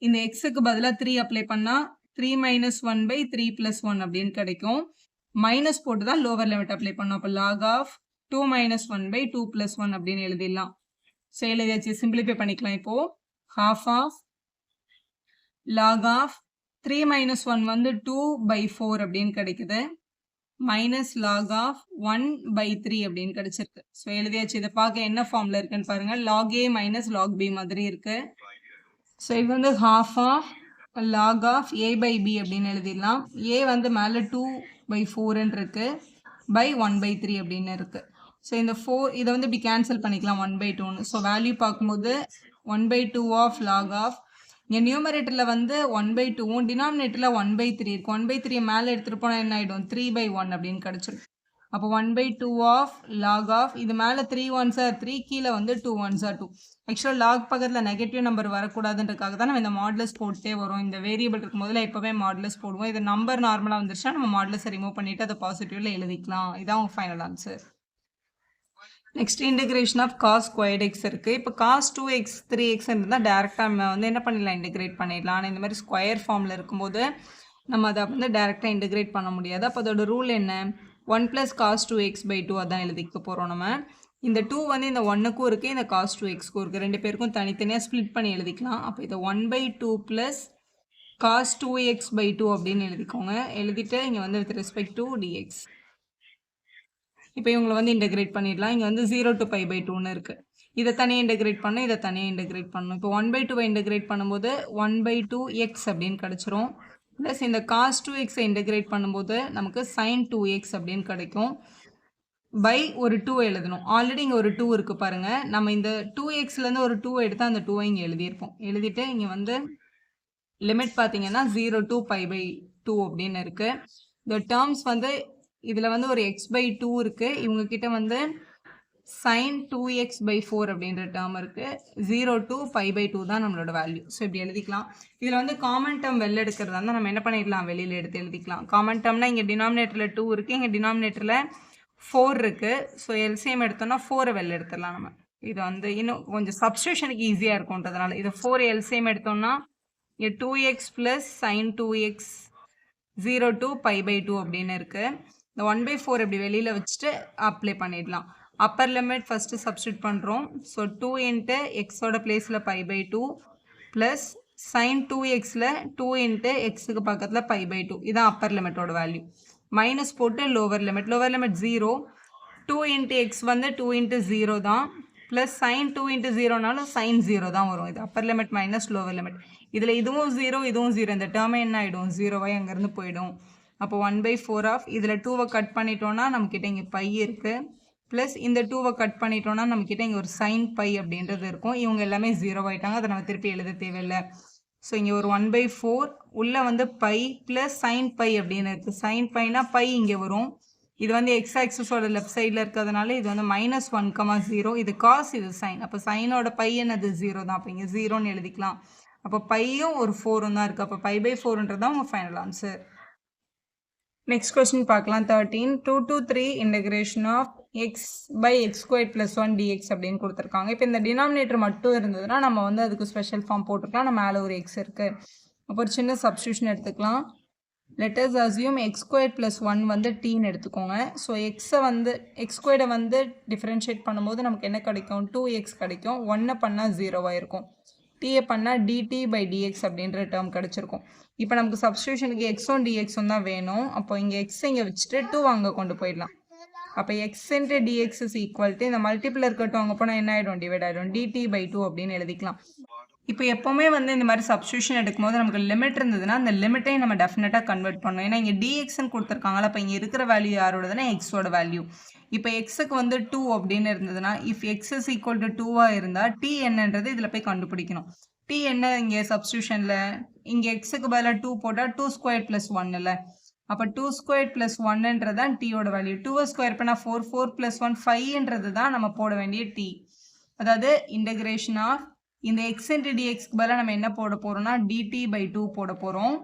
இந்த xக்கு பதிலாக 3 அப்ளை பண்ணா 3 minus 1/3 plus 1 அப்படின்னு கிடைக்கும். மைனஸ் போட்டு தான் லோவர் லிமிட் அப்ளை பண்ணோம். அப்போ log of 2 minus 1/2 plus 1 அப்படின்னு எழுதிடலாம். ஸோ எழுதியாச்சு. சிம்பிளிஃபை பண்ணிக்கலாம். இப்போ half of log of 3 minus 1 வந்து 2/4 அப்படின்னு கிடைக்குது. மைனஸ் log of 1/3 அப்படின்னு கிடைச்சிருக்கு. ஸோ எழுதியாச்சு. இதை பார்க்க என்ன ஃபார்ம்ல இருக்குன்னு பாருங்க. log a minus log b மாதிரி இருக்கு. ஸோ இது வந்து half of log of a by b அப்படின்னு எழுதிடலாம். a வந்து மேலே 2/4ன்னு இருக்கு, by 1/3 அப்படின்னு இருக்கு. ஸோ இந்த 4 இதை வந்து இப்படி கேன்சல் பண்ணிக்கலாம் 1/2ன்னு. ஸோ வேல்யூ பார்க்கும்போது 1/2 of log of இங்கே நியூமரேட்டரில் வந்து 1/2வும் டினாமினேட்டரில் 1/3 இருக்கு. 1/3 மேலே எடுத்துகிட்டு போனால் என்ன ஆகிடும்? 3/1 அப்படின்னு கிடச்சிடும். அப்போ 1/2 of log of இது மேலே 3 1s are 3, கீழே வந்து 2 1s are 2. ஆக்சுவலாக லாக் பக்கத்தில் நெகட்டிவ் நம்பர் வரக்கூடாதுன்றதுக்காக தான் நம்ம இந்த மாடுலஸ் போட்டே வரும். இந்த வேரியபிள் இருக்கும் போதில் எப்போவே மாடுலஸ் போடுவோம். இது நம்பர் நார்மலாக வந்துருச்சுன்னா நம்ம மாடுலஸை ரிமூவ் பண்ணிவிட்டு அதை பாசிட்டிவில் எழுதிக்கலாம். இதான் உங்கள் final answer. Next integration of cos squared x இருக்குது. இப்போ காஸ் 2x 3x இருந்தால் டேரெக்டாக நம்ம வந்து என்ன பண்ணிடலாம்? இன்டகிரேட் பண்ணிடலாம். ஆனால் இந்த மாதிரி ஸ்கொயர் ஃபார்மில் இருக்கும்போது நம்ம அதை வந்து டேரெக்டாக இன்டகிரேட் பண்ண முடியாது. அப்போ அதோட ரூல் என்ன? 1 plus cos 2x/2 அதான் எழுதிக்க போகிறோம் நம்ம. இந்த 2 வந்து இந்த 1க்கும் இருக்குது, இந்த cos 2xக்கும் இருக்குது. ரெண்டு பேருக்கும் தனித்தனியாக ஸ்ப்ளிட் பண்ணி எழுதிக்கலாம். அப்போ இதை 1/2 plus cos 2x/2 அப்படின்னு எழுதிக்கோங்க. எழுதிட்டு இங்கே வந்து வித் ரெஸ்பெக்ட் டு dx. இப்போ இவங்களை வந்து இன்டகிரேட் பண்ணிடலாம். இங்கே வந்து 0 to π/2ன்னு இருக்குது. இதை தனியாக இன்டகிரேட் பண்ணணும், இதை தனியாக இன்டகிரேட் பண்ணணும். இப்போ 1/2 இன்டகிரேட் பண்ணும்போது 1/2x அப்படின்னு கிடச்சிரும். ப்ளஸ் இந்த cos 2x இன்டகிரேட் பண்ணும்போது நமக்கு sin 2x அப்படின்னு கிடைக்கும். பை ஒரு 2 எழுதணும். ஆல்ரெடி இங்கே ஒரு 2 இருக்குது பாருங்கள். நம்ம இந்த 2xலேருந்து ஒரு 2 எடுத்து அந்த 2 இங்கே எழுதியிருப்போம். எழுதிட்டு இங்கே வந்து லிமிட் பார்த்தீங்கன்னா 0 to π/2 அப்படின்னு இருக்குது. இந்த டேர்ம்ஸ் வந்து இதில் வந்து ஒரு x/2 இருக்குது. இவங்கக்கிட்ட வந்து sin 2x/4 அப்படின்ற டேர்ம் இருக்குது. 0 to π/2 தான் நம்மளோட வேல்யூ. ஸோ இப்படி எழுதிக்கலாம். இதில் வந்து காமன் டேர்ம் வெளில எடுக்கிறதா இருந்தால் நம்ம என்ன பண்ணிடலாம்? வெளியில் எடுத்து எழுதிக்கலாம். காமன் டேர்ம்னா இங்கே டினாமினேட்டரில் 2 இருக்குது, இங்கே டினாமினேட்டரில் 4 இருக்குது. ஸோ எல்சிஎம் எடுத்தோம்னா 4 வெளில எடுத்துடலாம் நம்ம. இது வந்து இன்னும் கொஞ்சம் சப்ஸ்டியூஷனுக்கு ஈஸியாக இருக்கும்ன்றதுனால இது 4 எல்சிஎம் எடுத்தோம்னா இங்கே 2x plus sin 2x 0 to π/2 அப்படின்னு இருக்குது. இந்த 1/4 இப்படி வெளியில் வச்சுட்டு அப்ளை பண்ணிடலாம். அப்பர் லிமிட் ஃபஸ்ட்டு சப்ஸ்டியூட் பண்ணுறோம். ஸோ 2 இன்ட்டு எக்ஸோட பிளேஸில் π/2 ப்ளஸ் sin 2xல 2 இன்ட்டு எக்ஸுக்கு பக்கத்தில் π/2. இதுதான் அப்பர் லிமிட்டோட வேல்யூ. மைனஸ் போட்டு லோவர் லிமிட் 0. 2 இன்ட்டு எக்ஸ் வந்து 2 இன்ட்டு 0 தான். ப்ளஸ் sin 2 இன்ட்டு 0நாலும் sin 0 தான் வரும். இது Appar limit minus lower limit. இதில் இதுவும் 0 இதுவும் 0. இந்த டேர்மே என்ன ஆகிடும்? 0வாக அங்கேருந்து போயிடும். அப்போ 1/4 ஆஃப் இதில் 2வை கட் பண்ணிட்டோன்னா நம்மக்கிட்ட இங்கே பை இருக்குது. ப்ளஸ் இந்த 2வை கட் பண்ணிட்டோன்னா நம்மக்கிட்ட இங்கே ஒரு sin π அப்படின்றது இருக்கும். இவங்க எல்லாமே 0 ஆகிட்டாங்க. அதை நம்ம திருப்பி எழுத தேவையில்லை. ஸோ இங்கே ஒரு 1/4 உள்ளே வந்து பை ப்ளஸ் சைன் பை அப்படின்னு இருக்குது. சைன் பைனா பை இங்கே வரும். இது வந்து எக்ஸ் ஆக்சஸோட லெஃப்ட் சைடில் இருக்கிறதுனால இது வந்து -1,0. இது காஸ், இது சைன். அப்போ சைனோட பை என்னது 0 தான். அப்போ இங்கே 0ன்னு எழுதிக்கலாம். அப்போ பையும் ஒரு 4ம் தான் இருக்குது. அப்போ π/4ன்றது தான் உங்கள் ஃபைனல் ஆன்சர். நெக்ஸ்ட் கொஸ்டின் பார்க்கலாம். 13 2 to 3 integration of x/x² + 1 dx அப்படின்னு கொடுத்துருக்காங்க. இப்போ இந்த டினாமினேட்டர் மட்டும் இருந்ததுன்னா நம்ம வந்து அதுக்கு ஸ்பெஷல் ஃபார்ம் போட்டுக்கலாம். நம்ம மேலே ஒரு எக்ஸ் இருக்குது. அப்போ ஒரு சின்ன சப்ஸ்டியூஷன் எடுத்துக்கலாம். let us assume x² + 1 வந்து tன்னு எடுத்துக்கோங்க. ஸோ x² வந்து டிஃப்ரென்ஷியேட் பண்ணும்போது நமக்கு என்ன கிடைக்கும்? 2x கிடைக்கும். 1 பண்ணால் 0 இருக்கும். t பண்ணால் dt/dx அப்படின்ற டேர்ம் கிடச்சிருக்கும். இப்போ நமக்கு சப்ஸ்டியூஷனுக்கு x1 dx தான் வேணும். அப்போ இங்கே எக்ஸ் இங்கே வச்சுட்டு 2 அங்கே கொண்டு போயிடலாம். அப்போ x into dx is equal to இந்த மல்டிபிள் இருக்கட்டும் அங்கே போனால் என்ன ஆகிடும்? டிவைட் ஆகிடும். dt/2 அப்படின்னு எழுதிக்கலாம். இப்போ எப்போவுமே வந்து இந்த மாதிரி சப்ஸ்டியூஷன் எடுக்கும்போது நமக்கு லிமிட் இருந்ததுன்னா அந்த லிமிட்டையும் நம்ம டெஃபினட்டாக கன்வெர்ட் பண்ணணும். ஏன்னா இங்கே dxன்னு கொடுத்துருக்காங்களா, அப்போ இங்கே இருக்கிற வேல்யூ யாரோடதுன்னா எக்ஸோட வேல்யூ. இப்போ எக்ஸுக்கு வந்து 2 அப்படின்னு இருந்ததுன்னா if X is equal to 2வாக இருந்தால் டி என்னன்றது இதில் போய் கண்டுபிடிக்கணும். டி என்ன இங்கே சப்ஸ்டியூஷனில் இங்கே எக்ஸுக்கு பதிலாக 2 போட்டால் 2² + 1 இல்லை. அப்போ 2² + 1ன்றது தான் டீயோட வேல்யூ. 2 ஸ்கொயர் பண்ணால் 4, 4 + 1 5ன்றது தான் நம்ம போட வேண்டிய டி. அதாவது இன்டகிரேஷன் ஆஃப் இந்த x into dxக்கு பதிலாக நம்ம என்ன போட போகிறோம்னா dt/2 போட போகிறோம்.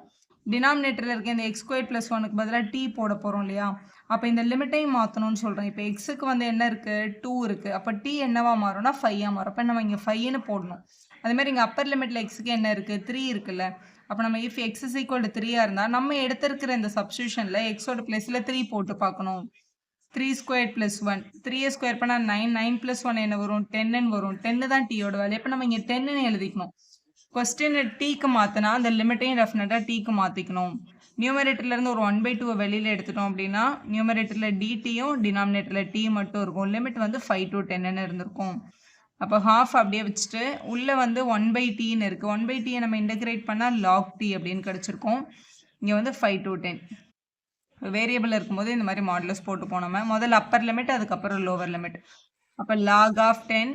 டினாமினேட்டரில் இருக்க இந்த x² + 1க்கு பதிலாக t போட போகிறோம் இல்லையா? அப்போ இந்த லிமிட்டையும் மாற்றணும்னு சொல்கிறேன். இப்போ எக்ஸுக்கு வந்து என்ன இருக்குது? 2 இருக்குது. அப்போ t என்னவா மாறும்னா 5ஆக மாறும். அப்போ நம்ம இங்கே 5ன்னு போடணும். அதேமாதிரி இங்கே அப்பர் லிமிட்டில் எக்ஸுக்கு என்ன இருக்குது? 3 இருக்குல்ல. அப்போ நம்ம if x is equal to 3ஆக இருந்தால் நம்ம எடுத்திருக்கிற இந்த சப்ஸ்டியூஷனில் எக்ஸோட பிளேஸில் 3 போட்டு பார்க்கணும். 3² + 1 3 ஸ்கொயர் பண்ணால் 9 9 + 1 என்ன வரும்? 10ன்னு வரும். 10 தான் டீயோட வேல்யூ. அப்போ நம்ம இங்கே 10ன்னு எழுதிக்கணும். கொஸ்டின் டீக்கு மாற்றினா அந்த லிமிட்டையும் டெஃபினட்டாக டீக்கு மாற்றிக்கணும். நியூமரேட்டர்லேருந்து ஒரு 1/2 வெளியில் எடுத்துட்டோம் அப்படின்னா நியூமரேட்டரில் டிடியும் டினாமினேட்டரில் டி மட்டும் இருக்கும். லிமிட் வந்து 5 to 10ன்னு இருந்திருக்கும். அப்போ ஹாஃப் அப்படியே வச்சுட்டு உள்ளே வந்து 1/tன்னு இருக்குது. 1/tயை நம்ம இன்டகிரேட் பண்ணால் log t அப்படின்னு கிடச்சிருக்கும். இங்கே வந்து 5 to 10 வேரியபிள் இருக்கும்போது இந்த மாதிரி மாடுலஸ் போட்டு போனோம். முதல்ல அப்பர் லிமிட், அதுக்கப்புறம் லோவர் லிமிட். அப்போ log of 10.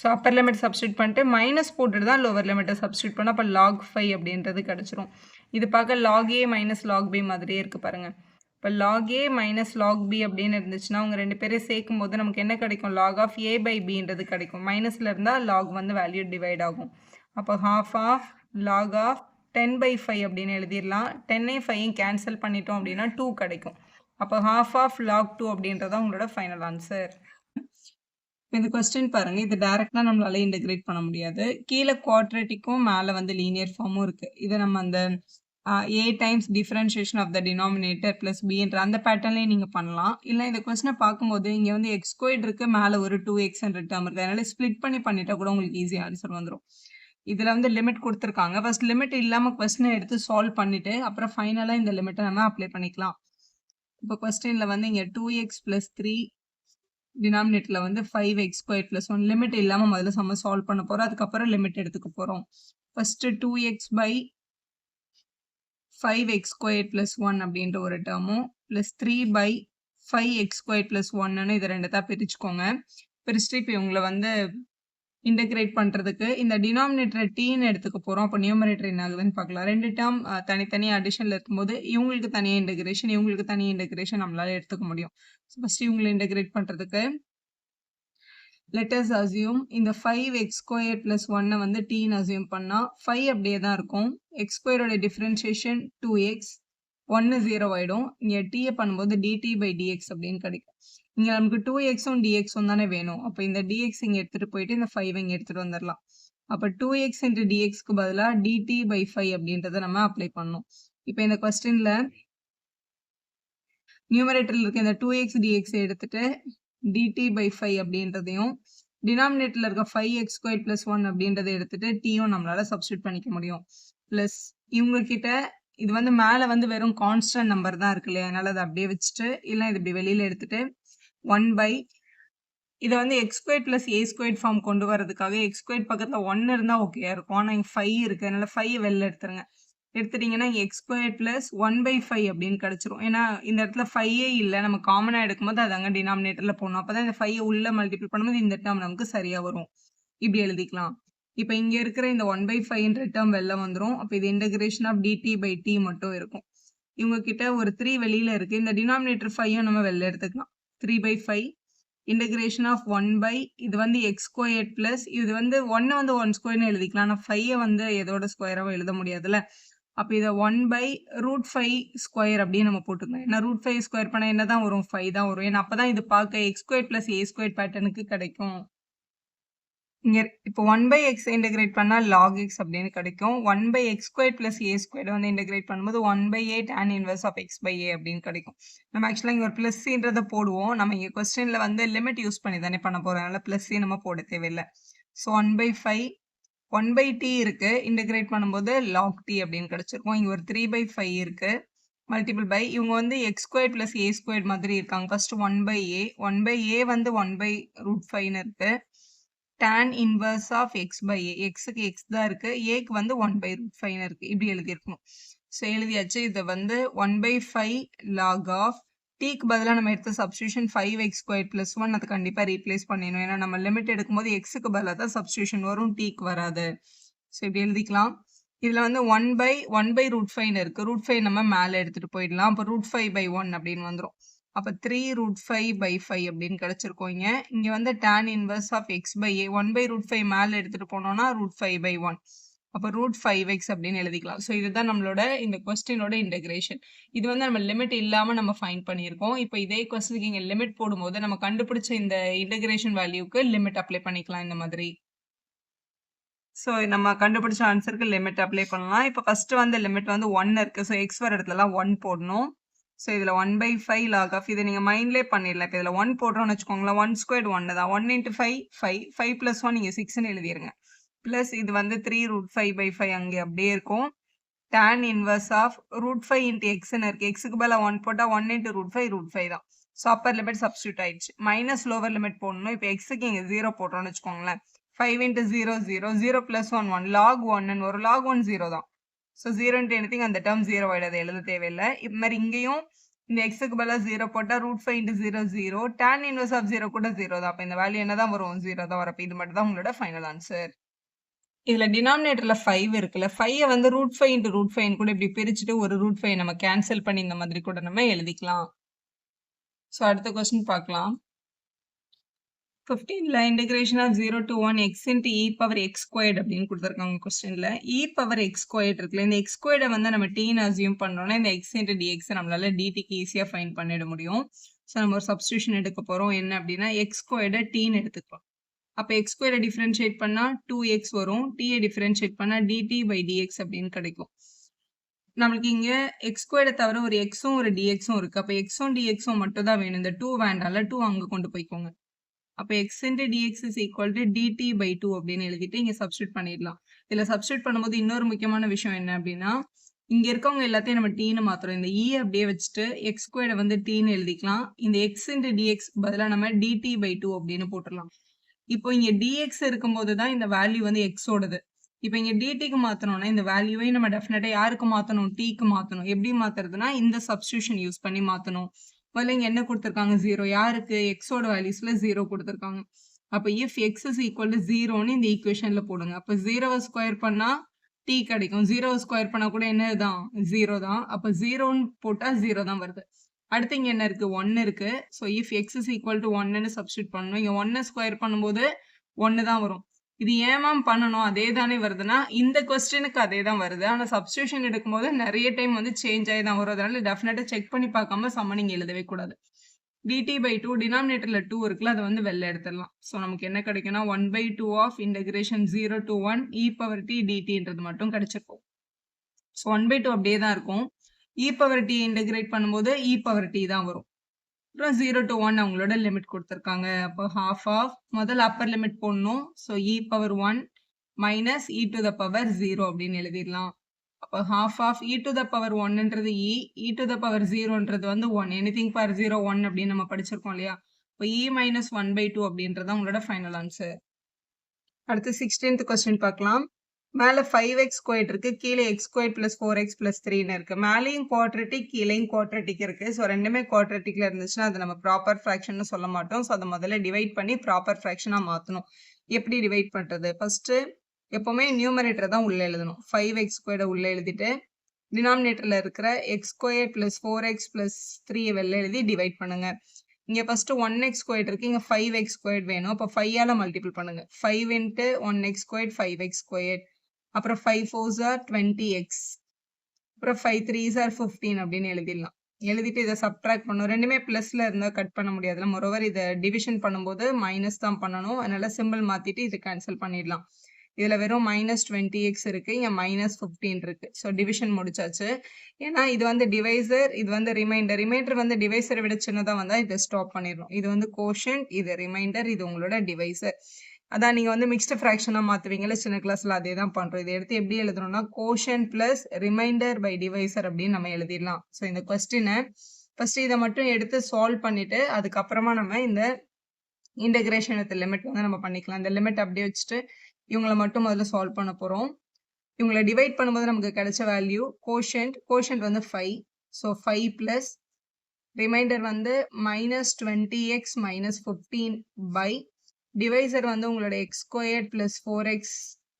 So upper limit substitute பண்ணிட்டு மைனஸ் போட்டுட்டு தான் லோவர் லிமிட்டை சப்ஸ்டியூட் பண்ணால் அப்போ log 5 அப்படின்றது கிடச்சிரும். இது பார்க்க log a - log b மாதிரியே இருக்குது பாருங்கள். இப்போ log a - log b அப்படின்னு இருந்துச்சுன்னா அவங்க ரெண்டு பேரும் சேர்க்கும் போது நமக்கு என்ன கிடைக்கும்? log of a/bன்றது கிடைக்கும். மைனஸில் இருந்தால் log வந்து வேல்யூ டிவைட் ஆகும். அப்போ half of log of 10/5 அப்படின்னு எழுதிடலாம். 10ஐயும் 5ஐயும் கேன்சல் பண்ணிட்டோம் அப்படின்னா 2 கிடைக்கும். அப்போ half of log 2 அப்படின்றதான் உங்களோட ஃபைனல் ஆன்சர். இந்த கொஸ்டின் பாருங்க, இது டைரக்டா நம்மளால இன்டகிரேட் பண்ண முடியாது. கீழே குவாட்ரேட்டிக்கும் மேலே வந்து லீனியர் ஃபார்மும் இருக்கு. இதை நம்ம அந்த a times differentiation of the denominator plus பின்ற அந்த பேட்டர்ன்லேயே நீங்கள் பண்ணலாம். இல்லை இந்த கொஸ்டினை பார்க்கும்போது இங்கே வந்து x² இருக்கு, மேலே ஒரு 2x டேர்ம் இருக்குது. அதனால ஸ்ப்ளிட் பண்ணி பண்ணிட்டா கூட உங்களுக்கு ஈஸியாக ஆன்சர் வந்துடும். இதில் வந்து லிமிட் கொடுத்துருக்காங்க. ஃபர்ஸ்ட் லிமிட் இல்லாமல் கொஸ்டினை எடுத்து சால்வ் பண்ணிட்டு அப்புறம் ஃபைனலாக இந்த லிமிட்டை நம்ம அப்ளை பண்ணிக்கலாம். இப்போ கொஸ்டினில் வந்து இங்கே 2x + 3 டினாமினேட்டர்ல வந்து 5x² + 1 லிமிட் இல்லாமல் முதல்ல சம்ம சால்வ் பண்ண போகிறோம். அதுக்கப்புறம் லிமிட் எடுத்துக்க போகிறோம். ஃபர்ஸ்ட் 2x/5x² + 1 அப்படின்ற ஒரு டேர்மும் ப்ளஸ் 3/5x² + 1ன்னு இதை ரெண்டுத்தான் பிரிச்சுக்கோங்க. பிரிச்சுட்டு இப்போ இவங்களை வந்து இன்டகிரேட் பண்ணுறதுக்கு இந்த டினாமினேட்டரை டீன்னு எடுத்துக்க போகிறோம். அப்போ நியூமரேட்டர் என்ன ஆகுதுன்னு பார்க்கலாம். ரெண்டு டேர்ம் தனித்தனியாக அடிஷனில் இருக்கும்போது இவங்களுக்கு தனியாக இன்டகிரேஷன், இவங்களுக்கு தனியாக இன்டகிரேஷன் நம்மளால எடுத்துக்க முடியும். ஸோ ஃபஸ்ட்டு இவங்களை இன்டகிரேட் பண்ணுறதுக்கு let us assume இந்த 5x² + 1 வந்து டீன்னு அசியூம் பண்ணால் 5 அப்படியே தான் இருக்கும். x² டிஃப்ரென்ஷியேஷன் 2x, 1 0 ஆகிடும். இங்கே டீயை பண்ணும்போது dt/dx அப்படின்னு கிடைக்கும். இங்கே நமக்கு 2xம் dxம் தானே வேணும். அப்போ இந்த dx இங்கே எடுத்துகிட்டு போயிட்டு இந்த 5 இங்கே எடுத்துகிட்டு வந்துடலாம். அப்போ 2x into dxக்கு பதிலாக dt/5 அப்படின்றத நம்ம அப்ளை பண்ணணும். இப்போ இந்த கொஸ்டினில் நியூமரேட்டரில் இருக்க இந்த 2x dx எடுத்துட்டு dt/5 அப்படின்றதையும் டினாமினேட்டரில் இருக்க 5x² + 1 அப்படின்றத எடுத்துட்டு டீயும் நம்மளால சப்ஸ்டியூட் பண்ணிக்க முடியும். ப்ளஸ் இவங்கக்கிட்ட இது வந்து மேலே வந்து வெறும் கான்ஸ்டன்ட் நம்பர் தான் இருக்கு இல்லையா, அதனால அதை அப்படியே வச்சுட்டு இல்லை இது இப்படி வெளியில் எடுத்துட்டு 1/ இதை வந்து x² + a² ஃபார்ம் கொண்டு வரதுக்காக x² பக்கத்தில் 1 இருந்தால் ஓகேயா இருக்கும். ஆனால் இங்கே 5 இருக்குது, அதனால 5 வெளில எடுத்துருங்க. எடுத்துட்டிங்கன்னா x² + 1/5 அப்படின்னு கிடச்சிரும். ஏன்னா இந்த இடத்துல 5ஏ இல்லை, நம்ம காமனாக எடுக்கும்போது அது அங்கே டினாமினேட்டரில் போடணும். அப்போ தான் இந்த 5 உள்ள மல்டிபிள் பண்ணும்போது இந்த டேர்ம் நமக்கு சரியாக வரும். இப்படி எழுதிக்கலாம். இப்போ இங்க இருக்கிற இந்த 1/5ன்ற டேர்ம் வெளில வந்துரும். அப்ப இது integration of dt by t மட்டும் இருக்கும். இவங்க கிட்ட ஒரு 3 வெளியில இருக்கு. இந்த டினாமினேட்டர் 5யும் நம்ம வெளில எடுத்துக்கலாம். 3/5 இன்டகிரேஷன் ஆஃப் 1 இது வந்து x ஸ்கொயர்ட் பிளஸ் இது வந்து 1 வந்து 1 ஸ்கொயர்னு எழுதிக்கலாம். ஆனா 5 வந்து எதோட ஸ்கொயராவும் எழுத முடியாதுல்ல. அப்ப இத 1/√5 ஸ்கொயர் அப்படின்னு நம்ம போட்டுக்கலாம். ஏன்னா √5 ஸ்கொயர் பண்ணா என்னதான் வரும்? 5 தான் வரும். ஏன்னா அப்பதான் இது பார்க்க x square plus a square பேட்டர்னுக்கு கிடைக்கும். இங்க இப்போ 1/x இன்டகிரேட் பண்ணா log x அப்படின்னு கிடைக்கும். 1/x square plus a square வந்து இன்டகிரேட் பண்ணும்போது 1/a tan inverse of x by a அப்படின்னு கிடைக்கும். நம்ம ஆக்சுவலா இங்க ஒரு பிளஸ்ன்றத போடுவோம். நம்ம இங்க கொஸ்டின்ல வந்து லிமிட் யூஸ் பண்ணி தானே பண்ண போறோம். அதனால பிளஸ் நம்ம போட தேவையில்லை. ஸோ 1/5 1/t இருக்கு. இன்டகிரேட் பண்ணும்போது log t அப்படின்னு கிடைச்சிருக்கும். இங்க ஒரு 3/5 இருக்கு. மல்டிபிள் பை இவங்க வந்து x square plus a square மாதிரி இருக்காங்க. ஃபர்ஸ்ட் 1/a 1/a வந்து 1/√5ன்னு இருக்கு. tan inverse of x by a xக்கு x தான் இருக்கு. aக்கு வந்து 1/√5ன்னு இருக்கு. இப்படி எழுதியிருக்கணும். ஸோ எழுதியாச்சு. இதை வந்து 1/5 log ஆஃப் tக்கு பதிலாக நம்ம எடுத்த சப்ஸ்டியூஷன் 5x ஸ்கொயர் பிளஸ் 1 அது கண்டிப்பாக ரீப்ளேஸ் பண்ணிடணும். ஏன்னா நம்ம லிமிட் எடுக்கும்போது xக்கு பதிலாக தான் சப்ஸ்டியூஷன் வரும், tக்கு வராது. ஸோ இப்படி எழுதிக்கலாம். இதுல வந்து 1/1/√5ன்னு இருக்கு. √5 நம்ம மேலே எடுத்துட்டு போயிடலாம். அப்போ √5/1 அப்படின்னு வந்துடும். அப்ப 3√5/5 அப்படின்னு கிடைச்சிருக்கும் இங்க. இங்க வந்து tan inverse of x by a 1/√5 மேல எடுத்துட்டு போனோம்னா √5/1. அப்ப √5x அப்படின்னு எழுதிக்கலாம். ஸோ இதுதான் நம்மளோட இந்த கொஸ்டினோட இன்டகிரேஷன். இது வந்து நம்ம லிமிட் இல்லாம நம்ம ஃபைண்ட் பண்ணியிருக்கோம். இப்போ இதே கொஸ்டினுக்கு இங்க லிமிட் போடும்போது நம்ம கண்டுபிடிச்ச இந்த இன்டகிரேஷன் வேல்யூக்கு லிமிட் அப்ளை பண்ணிக்கலாம் இந்த மாதிரி. ஸோ நம்ம கண்டுபிடிச்ச ஆன்சருக்கு லிமிட் அப்ளை பண்ணலாம். இப்போ ஃபர்ஸ்ட் வந்து லிமிட் வந்து 1 இருக்கு. ஸோ x வர இடத்துலலாம் 1 போடணும். ஸோ இதில் 1/5 log ஆஃப் இதை நீங்கள் மைண்ட்லேயே பண்ணிடலாம். இப்போ இதில் 1 போடுறோம்னு வச்சுக்கோங்களேன். 1 ஸ்கொயர்ட் 1 தான். 1 × 5 5 5 + 1 நீங்கள் 6ன்னு எழுதிருங்க. ப்ளஸ் இது வந்து 3√5/5 அங்கே அப்படியே இருக்கும். tan இன்வர்ஸ் ஆஃப் √5 × xன்னு இருக்கு. xக்கு பதிலாக 1 போட்டால் 1 × √5 √5 தான். ஸோ அப்பர் லிமிட் சப்ஸ்டியூட் ஆயிடுச்சு. மைனஸ் லோவர் லிமிட் போடணும். இப்போ xக்கு இங்கே 0 போட்டோம்னு வச்சுக்கோங்களேன். 5 × 0 0 0 + 1 1 log 1 ஒரு log 1 0 தான். ஸோ 0 × anything அந்த டேர்ம் 0 ஆயிடாது, எழுத தேவையில்லை. இது மாதிரி இங்கேயும் இந்த எக்ஸுக்கு பதிலாக 0 போட்டால் √5 × 0 0 tan இன்வர்ஸ் ஆஃப் 0 கூட 0 தான். அப்போ இந்த வேல்யூ என்ன தான் வரும்? 0 தான் வரும். இது மட்டும் தான் உங்களோட ஃபைனல் ஆன்சர். இதுல டினாமினேட்டர்ல 5 இருக்குல்ல, 5 வந்து √5 × √5 கூட இப்படி பிரிச்சுட்டு ஒரு √5 நம்ம கேன்சல் பண்ணி இந்த மாதிரி கூட நம்ம எழுதிக்கலாம். ஸோ அடுத்த கொஸ்டின் பார்க்கலாம். 15ல integration of 0 to 1 x into e power x squared அப்படின்னு கொடுத்துருக்காங்க கொஸ்டின்ல. e power x squared இருக்குல்ல, இந்த x squared வந்து நம்ம tன்னு அசியூம் பண்ணோம்னா இந்த x into dx நம்மளால dtக்கு ஈஸியா ஃபைண்ட் பண்ணிட முடியும். ஸோ நம்ம ஒரு சப்ஸ்டியூஷன் எடுக்க போறோம். என்ன அப்படின்னா x squared tன்னு எடுத்துக்கலாம். அப்போ x squared டிஃபரன்ஷியேட் பண்ணா 2x வரும். t டிஃபரன்ஷியேட் பண்ணா dt by dx அப்படின்னு கிடைக்கும். நம்மளுக்கு இங்க x squared தவிர ஒரு xும் ஒரு dxும் இருக்கு. அப்போ xும் dxும் மட்டும் தான் வேணும். இந்த 2 வேண்டாம்ல, 2 அங்க கொண்டு போய்க்கோங்க. அப்போ x into dx is equal to dt by 2 அப்படின்னு எழுதிட்டு இங்க சப்ஸ்டியூட் பண்ணிடலாம். இதுல சப்ஸ்டியூட் பண்ணும்போது இன்னொரு முக்கியமான விஷயம் என்ன அப்படின்னா, இங்க இருக்கவங்க எல்லாத்தையும் நம்ம tன்னு மாத்துறோம். இந்த e அப்படியே வச்சுட்டு x squared வந்து tன்னு எழுதிக்கலாம். இந்த x into dx பதிலா நம்ம dt by 2 அப்படின்னு போட்டுடலாம். இப்போ இங்க dx இருக்கும்போது தான் இந்த வேல்யூ வந்து x ஓடது. இப்போ இங்க dtக்கு மாத்தணும்னா இந்த வேல்யூவை நம்ம டெஃபினட்டா யாருக்கு மாத்தணும்? tக்கு மாத்தணும். எப்படி மாத்துறதுன்னா இந்த சப்ஸ்டியூஷன் யூஸ் பண்ணி மாத்தணும். முதல்ல இங்க என்ன கொடுத்திருக்காங்க? 0. யாருக்கு? x ஓட வேல்யூஸ்ல 0 கொடுத்திருக்காங்க. அப்ப if x is equal to 0ன்னு இந்த ஈக்குவேஷன்ல போடுங்க. அப்ப 0வை ஸ்கொயர் பண்ணா t கிடைக்கும். 0வை ஸ்கொயர் பண்ணா கூட என்னதான்? 0 தான். அப்ப 0ன்னு போட்டா 0 தான் வருது. அடுத்து இங்க என்ன இருக்கு? 1 இருக்கு. So if x is equal to 1ன்னு சப்ஸ்டியூட் பண்ணணும். இங்க 1 ஸ்கொயர் பண்ணும்போது 1 தான் வரும். இது ஏன் மேம் பண்ணணும்? அதே தானே வருதுன்னா இந்த கொஸ்டினுக்கு அதே தான் வருது. ஆனா சப்ஸ்டியூஷன் எடுக்கும்போது நிறைய டைம் வந்து சேஞ்ச் ஆகி தான் வரும். அதனால டெஃபினட்டா செக் பண்ணி பார்க்காம சம்ம நீங்க எழுதவே கூடாது. dt by 2 டினாமினேட்டர்ல 2 இருக்குல்ல, அதை வந்து வெளில எடுத்துடலாம். ஸோ நமக்கு என்ன கிடைக்கும்னா 1/2 of integration 0 to 1 e power t dtன்றது மட்டும் கிடைச்சிருக்கும். ஸோ 1/2 அப்படியே தான் இருக்கும். e power t இன்டகிரேட் பண்ணும்போது e power t தான் வரும். அப்புறம் 0 to 1 அவங்களோட லிமிட் கொடுத்துருக்காங்க. அப்போ half ஆஃப் முதல்ல அப்பர் லிமிட் போடணும். So e power 1 minus e to the power 0 அப்படின்னு எழுதிடலாம். அப்போ half of e to the power 1ன்றது e to the power 0ன்றது வந்து 1. anything power 0 1 அப்படின்னு நம்ம படிச்சிருக்கோம் இல்லையா? இப்போ e minus 1/2 அப்படின்றது உங்களோட ஃபைனல் ஆன்சர். அடுத்து 16th கொஸ்டின் பார்க்கலாம். மேல 5x ஸ்கொயர் இருக்கு, கீழே x square plus 4x plus 3ன்னு இருக்கு. மேலேயும் குவாட்ரட்டிக், கீழேயும் குவாட்ரட்டிக் இருக்கு. ஸோ ரெண்டுமே குவாட்ரட்டிக்ல இருந்துச்சுன்னா அது நம்ம ப்ராப்பர் ஃப்ராக்ஷன் சொல்ல மாட்டோம். ஸோ அதை முதல்ல டிவைட் பண்ணி ப்ராப்பர் ஃப்ராக்ஷனா மாற்றணும். எப்படி டிவைட் பண்றது? ஃபர்ஸ்ட் எப்பவுமே நியூமரேட்டர் தான் உள்ள எழுதணும். 5x² உள்ள எழுதிட்டு டினாமினேட்டர்ல இருக்கிற x² + 4x + 3 வெளில எழுதி டிவைட் பண்ணுங்க. இங்க ஃபர்ஸ்ட் 1x² இருக்கு. இங்க 5x² வேணும். அப்ப 5 ஆல மல்டிபிள் பண்ணுங்க. 5 × 1x², 5x². அப்புறம் 5 4s are 20x. அப்புறம் 5 3s are 15 அப்படின்னு எழுதிடலாம். எழுதிட்டு இதை சப்ட்ராக்ட் பண்ணணும். ரெண்டுமே பிளஸ்ல இருந்தா கட் பண்ண முடியாதுல. மொரோவர் இதை டிவிஷன் பண்ணும்போது மைனஸ் தான் பண்ணணும். அதனால சிம்பிள் மாத்திட்டு இது கேன்சல் பண்ணிடலாம். இதுல வெறும் -20x இருக்கு. இங்க -15 இருக்கு. ஸோ டிவிஷன் முடிச்சாச்சு. ஏன்னா இது வந்து டிவைசர், இது வந்து ரிமைண்டர். ரிமைண்டர் வந்து டிவைசரை விட சின்னதா வந்தா இதை ஸ்டாப் பண்ணிடணும். இது வந்து கோஷன்ட், இது ரிமைண்டர், இது உங்களோட டிவைசர். அதான் நீங்க வந்து மிக்ஸ்டு ஃப்ராக்ஷனா மாத்துவீங்கல்ல சின்ன கிளாஸ்ல, அதே தான் பண்றோம். இதை எடுத்து எப்படி எழுதணும்னா quotient plus remainder by divisor அப்படின்னு நம்ம எழுதிடலாம். ஸோ இந்த கொஸ்டினை ஃபர்ஸ்ட் இதை மட்டும் எடுத்து சால்வ் பண்ணிட்டு அதுக்கப்புறமா நம்ம இந்த இன்டகிரேஷன் வித் லிமிட் வந்து நம்ம பண்ணிக்கலாம். இந்த லிமிட் அப்படியே வச்சுட்டு இவங்களை மட்டும் முதல்ல சால்வ் பண்ண போறோம். இவங்களை டிவைட் பண்ணும்போது நமக்கு கிடைச்ச வேல்யூ கோஷன்ட் வந்து 5. ஸோ 5 பிளஸ் ரிமைண்டர் வந்து -20x -15 பை டிவைசர் வந்து உங்களோட x² + 4x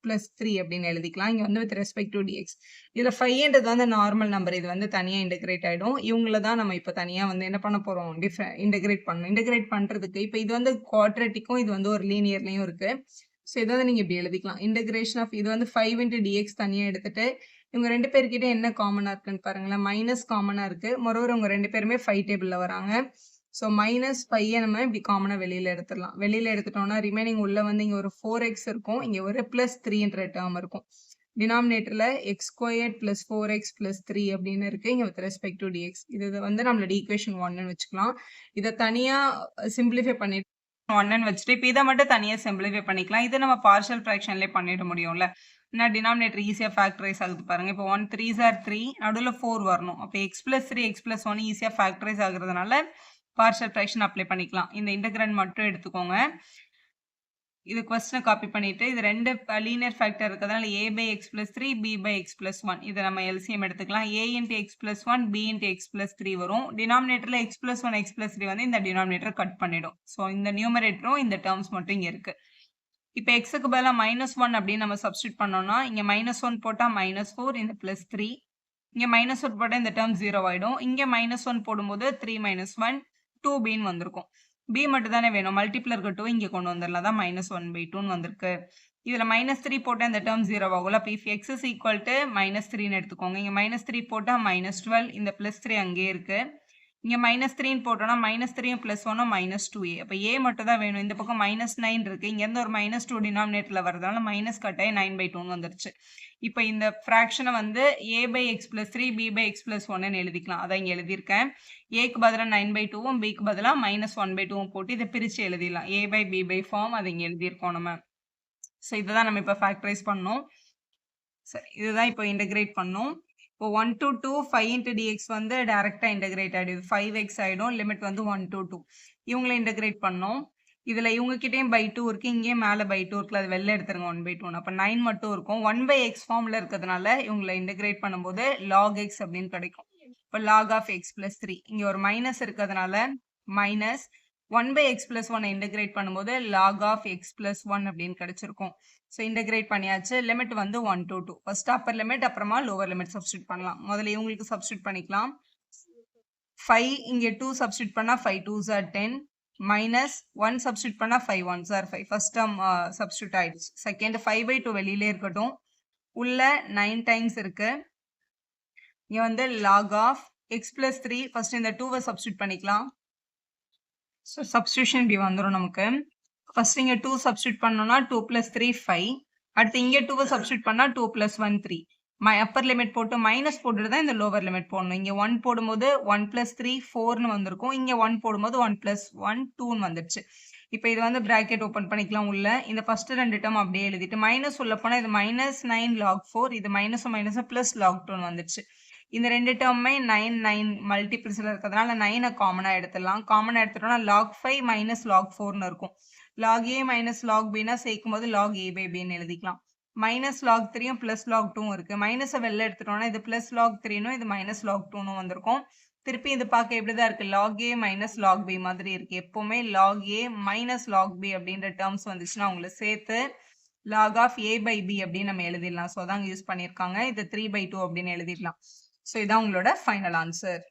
+ 3 அப்படின்னு எழுதிக்கலாம். இங்க வந்து வித் ரெஸ்பெக்ட் டு dx. இதுல 5ன்றது வந்து நார்மல் நம்பர். இது வந்து தனியா இன்டகிரேட் ஆயிடும். இவங்கள தான் நம்ம இப்ப தனியா வந்து என்ன பண்ண போறோம், இன்டகிரேட் பண்ணணும். இன்டகிரேட் பண்றதுக்கு இப்ப இது வந்து குவாட்ரேட்டிக்கும் இது வந்து ஒரு லீனியர்லயும் இருக்கு. ஸோ இதை வந்து நீங்க இப்படி எழுதிக்கலாம். இன்டகிரேஷன் ஆஃப் இது வந்து 5 × dx தனியா எடுத்துட்டு இவங்க ரெண்டு பேர்கிட்ட என்ன காமனா இருக்குன்னு பாருங்களேன். மைனஸ் காமனா இருக்கு. மொரோவர் இவங்க ரெண்டு பேருமே 5 டேபிள்ல வராங்க. ஸோ -5 நம்ம இப்படி காமனா வெளியில எடுத்துடலாம். வெளியில எடுத்துட்டோம்னா ரிமைனிங் உள்ள வந்து இங்க ஒரு 4x இருக்கும். இங்க ஒரு +3ன்ற டேர்ம் இருக்கும். டினாமினேட்டர்ல x² + 4x + 3 அப்படின்னு இருக்கு. இங்க வித் ரெஸ்பெக்ட் டு dx. இது வந்து நம்மளோட ஈக்குவேஷன் 1ன்னு வச்சுக்கலாம். இதை தனியா சிம்பிளிஃபை பண்ணிட்டு 1ன்னு வச்சுட்டு இப்போ இதை மட்டும் தனியா சிம்பிளிஃபை பண்ணிக்கலாம். இதை நம்ம பார்ஷியல் ஃப்ராக்ஷன்லேயே பண்ணிட முடியும்ல. ஏன்னா டினாமினேட்டர் ஈஸியா ஃபேக்டரைஸ் ஆகுது பாருங்க. இப்போ 1 3s are 3, நடுவில் 4 வரணும். அப்போ x + 3 x + 1 ஈஸியா ஃபேக்டரைஸ் ஆகுறதுனால பார்ஷியல் ஃப்ராக்ஷன் அப்ளை பண்ணிக்கலாம். இந்த இன்டகிரண்ட் மட்டும் எடுத்துக்கோங்க. இது கொஸ்டினை காப்பி பண்ணிட்டு இது ரெண்டு லீனியர் ஃபேக்டர் இருக்கிறதுனால a/x + 3 b/x + 1 இதை நம்ம எல்சிஎம் எடுத்துக்கலாம். a × x + 1 b × x + 3 வரும். டினாமினேட்டர்ல x + 1 x + 3 வந்து இந்த டினாமினேட்டர் கட் பண்ணிடும். ஸோ இந்த நியூமரேட்டரும் இந்த டேர்ம்ஸ் மட்டும் இங்க இருக்கு. இப்போ எக்ஸுக்கு பதிலாக -1 அப்படின்னு நம்ம சப்ஸ்டியூட் பண்ணோம்னா இங்க -1 போட்டா -4, இந்த +3. இங்க -1 போட்டா இந்த டேர்ம் 0 ஆயிடும். இங்க -1 போடும்போது 3 - 1 2bன்னு வந்திருக்கும். b மட்டும் தானே வேணும். மல்டிப்ளருக்கு 2 இங்க கொண்டு வந்துடலாம். தான் -1/2ன்னு வந்திருக்கு. இதுல -3 போட்டா இந்த டேர்ம் 0 ஆகும்ல. அப்போ if x is equal to -3ன்னு எடுத்துக்கோங்க. இங்க -3 போட்டா -12, இந்த +3 அங்கேயே இருக்கு. இங்க -3ன்னு போட்டோம்னா -3யும் +1ம் -2a. அப்போ a மட்டும் தான் வேணும். இந்த பக்கம் -9 இருக்கு. இங்க இருந்து ஒரு -2 டினாமினேட்டர்ல வரதுனால மைனஸ் கட்டாயி 9/2ன்னு வந்துருச்சு. இப்போ இந்த ஃப்ராக்ஷனை வந்து a/x + 3 b/x + 1ன்னு எழுதிக்கலாம். அதான் இங்க எழுதியிருக்கேன். aக்கு பதிலாக 9/2வும் bக்கு பதிலாக -1/2வும் போட்டு இதை பிரிச்சு எழுதிடலாம். a/b ஃபார்ம் அதை இங்க எழுதியிருக்கோம் நம்ம. ஸோ இதுதான் நம்ம இப்போ ஃபேக்டரைஸ் பண்ணோம். சரி, இதுதான் இப்போ இன்டகிரேட் பண்ணோம். இப்போ 1 to 2 5 × dx வந்து டைரக்டா இன்டகிரேட் ஆயிடுது. 5x ஆயிடும். லிமிட் வந்து 1 to 2. இவங்களை இன்டகிரேட் பண்ணோம். இதுல இவங்க கிட்டயும் /2 இருக்கு. இங்கேயும் மேல /2 இருக்குல்ல. அது வெளில எடுத்துருங்க 1/2. அப்ப 9 மட்டும் இருக்கும். 1/x ஃபார்ம்ல இருக்கிறதுனால இவங்களை இன்டகிரேட் பண்ணும்போது log x அப்படின்னு கிடைக்கும். இப்போ log of x + 3. இங்க ஒரு மைனஸ் இருக்கிறதுனால மைனஸ் 1/x + 1 இன்டகிரேட் பண்ணும்போது log of x + 1 அப்படின்னு கிடைச்சிருக்கும். ஸோ இன்டகிரேட் பண்ணியாச்சு. லிமிட் வந்து 1 to 2. ஃபர்ஸ்ட் அப்பர் லிமிட் அப்புறமா லோவர் லிமிட் சப்ஸ்டியூட் பண்ணலாம். முதல்ல இவங்களுக்கு சப்ஸ்டியூட் பண்ணிக்கலாம். 5 இங்க 2 சப்ஸ்டியூட் பண்ணா 5 2s are 10 மைனஸ் 1 சப்ஸ்டியூட் பண்ணா 5 1s are 5. First term substitute ஆயிடுச்சு. செகண்ட் 5/2 வெளியிலே இருக்கட்டும். உள்ள 9 டைம்ஸ் இருக்கு. இங்க வந்து log of x + 3 ஃபர்ஸ்ட் இந்த 2வை சப்ஸ்டியூட் பண்ணிக்கலாம். ஸோ சப்ஸ்டியூஷன் இப்படி வந்துடும் நமக்கு. ஃபர்ஸ்ட் இங்க 2 சப்ஸ்டியூட் பண்ணோம்னா 2 + 3 5. அடுத்து இங்க 2வை சப்ஸ்டியூட் பண்ணா 2 + 1 3. அப்பர் லிமிட் போட்டு மைனஸ் போட்டுட்டு தான் இந்த லோவர் லிமிட் போடணும். இங்க 1 போடும்போது 1 + 3 4ன்னு வந்திருக்கும். இங்க 1 போடும்போது 1 + 1 2ன்னு வந்துடுச்சு. இப்போ இது வந்து பிராக்கெட் ஓப்பன் பண்ணிக்கலாம் உள்ள. இந்த ஃபர்ஸ்ட் ரெண்டு டேர்ம் அப்படியே எழுதிட்டு மைனஸ் உள்ள போனா இது -9 log 4, இது மைனஸும் + log 2ன்னு வந்துடுச்சு. இந்த ரெண்டு டேர்முமே 9 9 மல்டிபிள்ஸ்ல இருக்கிறதுனால 9 காமனா எடுத்துடலாம். காமனா எடுத்துட்டோம்னா log 5 - log 4ன்னு இருக்கும். log a - log bனா சேர்க்கும் போது log a/bன்னு எழுதிக்கலாம். -log 3யும் +log 2வும் இருக்கு. மைனஸை வெளில எடுத்துட்டோம்னா இது +log 3னும் இது -log 2னும் வந்திருக்கும். திருப்பி இது பார்க்க எப்படிதான் இருக்கு, log a - log b மாதிரி இருக்கு. எப்பவுமே log a - log b அப்படின்ற டேர்ம்ஸ் வந்துச்சுன்னா உங்களை சேர்த்து log of a by b அப்படின்னு நம்ம எழுதிடலாம். ஸோ அதான் யூஸ் பண்ணியிருக்காங்க. இது 3/2 அப்படின்னு எழுதிடலாம். ஸோ இதான் உங்களோட final answer.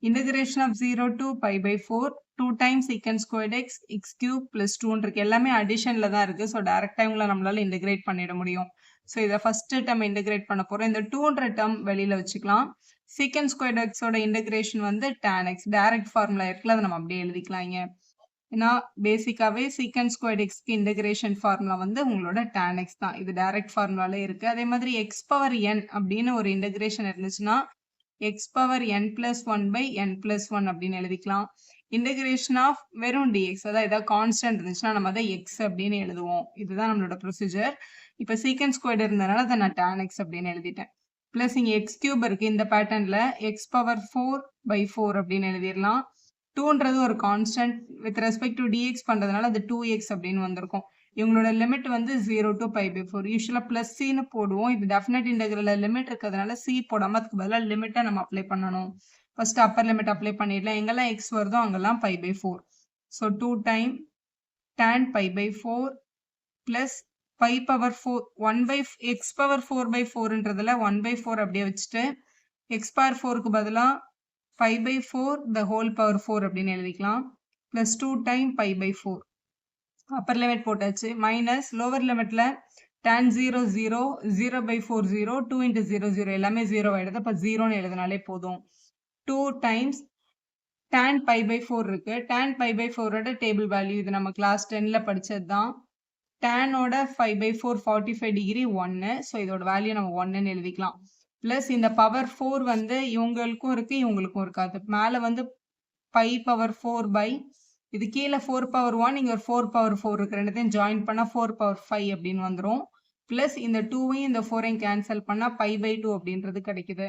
integration of 0 to pi by 4 2 times secant squared x x cube plus 2 இருக்கு. எல்லாமே அடிஷன்ல தான் இருக்கு. ஸோ டைரக்ட் டைம்ல நம்மளால இன்டகிரேட் பண்ணிட முடியும். ஸோ இதை ஃபர்ஸ்ட் டேர்ம் இன்டகிரேட் பண்ண போறோம். இந்த 2ன்ற டேர்ம் வெளியில வச்சுக்கலாம். secant squared x ஓட இன்டகிரேஷன் வந்து tan x டைரக்ட் ஃபார்முலா இருக்குல்ல, அதை நம்ம அப்படியே எழுதிக்கலாம். ஏன்னா பேசிக்காவே secant squared x க்கு இன்டகிரேஷன் ஃபார்முலா வந்து உங்களோட tan x தான். இது டைரக்ட் ஃபார்முலால இருக்கு. அதே மாதிரி x பவர் n அப்படின்னு ஒரு இன்டகிரேஷன் இருந்துச்சுன்னா x power n plus 1 by n plus 1 அப்படின்னு எழுதிக்கலாம். இன்டகிரேஷன் ஆஃப் வெறும் dx, அதாவது ஏதாவது கான்ஸ்டன்ட் இருந்துச்சுன்னா நம்ம அதை x அப்படின்னு எழுதுவோம். இதுதான் நம்மளோட ப்ரொசீஜர். இப்போ secant squared இருந்தனால அதை நான் tan x அப்படின்னு எழுதிட்டேன். பிளஸ் இங்க x கியூப் இருக்கு. இந்த பேட்டர்ன்ல x பவர் 4 by 4 அப்படின்னு எழுதிடலாம். 2ன்றது ஒரு constant with respect to dx பண்றதுனால அது 2x அப்படின்னு வந்திருக்கும். இவங்களோட லிமிட் வந்து 0 to pi by 4. யூஸ்வலா பிளஸ் சின்னு போடுவோம். இது டெஃபினட் இன்டெகிரல்ல லிமிட் இருக்கிறதுனால சி போடாம அதுக்கு பதிலாக லிமிட்டை நம்ம அப்ளை பண்ணணும். ஃபர்ஸ்ட் அப்பர் லிமிட் அப்ளை பண்ணிடலாம். எங்கெல்லாம் x வருதோ அங்கெல்லாம் pi by 4. So 2 time tan pi by 4 plus pi power 4 1 by x power 4 by 4ன்றதுல 1 by 4 அப்படியே வச்சுட்டு x பவர் 4க்கு பதிலாக pi by 4 the whole power 4 அப்படின்னு எழுதிக்கலாம். plus 2 time pi by 4. upper limit போட்டாச்சு. minus lower limitல tan 0 0 0 by 4 0 2 into 0 0 எல்லாமே 0 ஆயிடுது. அப்ப 0ன்னு எழுதினாலே போதும். 2 times tan pi by 4 இருக்கு. tan pi by 4 ஓட டேபிள் வேல்யூ இது நம்ம கிளாஸ் 10ல படிச்சது தான். tan ஓட 5 by 4 45 டிகிரி 1. ஸோ இதோட வேல்யூ நம்ம 1ன்னு எழுதிக்கலாம். பிளஸ் இந்த பவர் 4 வந்து இவங்களுக்கும் இருக்கு இவங்களுக்கும் இருக்காது. மேல வந்து pi பவர் 4 பை இது கீழே 4 பவர் 1 இங்க ஒரு 4 பவர் 4 இருக்கு. ரெண்டுத்தையும் ஜாயின் பண்ணா 4 பவர் 5 அப்படின்னு வந்துடும். பிளஸ் இந்த 2வையும் இந்த 4ஐயும் கேன்சல் பண்ணா pi by 2 அப்படின்றது கிடைக்குது.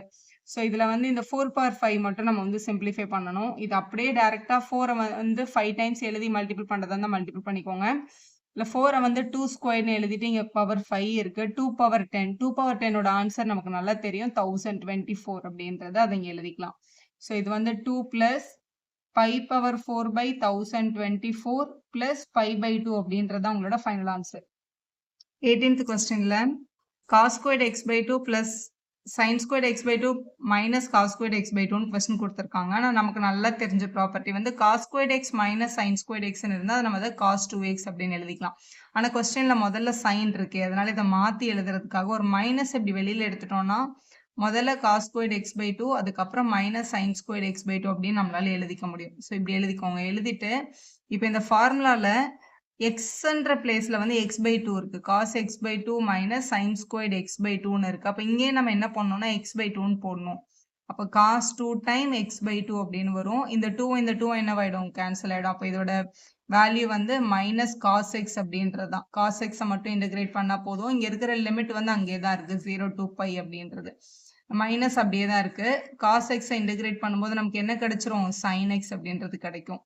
ஸோ இதுல வந்து இந்த 4 பவர் 5 மட்டும் நம்ம வந்து சிம்பிளிஃபை பண்ணணும். இது அப்படியே டைரக்டா 4 வந்து 5 டைம்ஸ் எழுதி மல்டிபிள் பண்றதா இருந்தா மல்டிபிள் பண்ணிக்கோங்க. இல்லை 4 வந்து 2 ஸ்கொயர்னு எழுதிட்டு இங்கே பவர் 5 இருக்கு. 2 பவர் 10 2 பவர் 10ஓட ஆன்சர் நமக்கு நல்லா தெரியும் 1024 அப்படின்றது அதை இங்கே எழுதிக்கலாம். ஸோ இது வந்து 2 plus pi power 4 by 1024 plus pi by 2 அப்படின்றது உங்களோட ஃபைனல் ஆன்சர். 18th கொஸ்டின்ல cos squared x by 2 plus sin squared x by 2 minus cos squared x by 2 question கொடுத்துருக்காங்க. ஆனால் நமக்கு நல்லா தெரிஞ்ச ப்ராப்பர்ட்டி வந்து cos squared x minus sin squared x இருந்தால் நம்ம அதை cos 2x அப்படின்னு எழுதிக்கலாம். ஆனால் கொஸ்டின்ல முதல்ல sin இருக்கு, அதனால இதை மாற்றி எழுதுறதுக்காக ஒரு மைனஸ் இப்படி வெளியில எடுத்துட்டோம்னா முதல்ல cos squared x by 2 அதுக்கப்புறம் minus sin squared x by 2 அப்படின்னு நம்மளால எழுதிக்க முடியும். ஸோ இப்படி எழுதிக்கோங்க. எழுதிட்டு இப்போ இந்த ஃபார்முலால எக்ஸ்ன்ற பிளேஸ்ல வந்து x by 2 இருக்கு. cos x by 2 minus sin squared x by 2ன்னு இருக்கு. அப்ப இங்கே நம்ம என்ன பண்ணணும்னா x by 2ன்னு போடணும். அப்ப cos 2 time x by 2 அப்படின்னு வரும். இந்த 2 என்னவாயிடும், கேன்சல் ஆயிடும். அப்ப இதோட வேல்யூ வந்து மைனஸ் cos x அப்படின்றதுதான். cos x மட்டும் இன்டகிரேட் பண்ணா போதும். இங்க இருக்கிற லிமிட் வந்து அங்கே தான் இருக்கு 0 to pi அப்படின்றது. மைனஸ் அப்படியே தான் இருக்கு. cos x இன்டகிரேட் பண்ணும்போது நமக்கு என்ன கிடைச்சிரும், sin x அப்படின்றது கிடைக்கும்.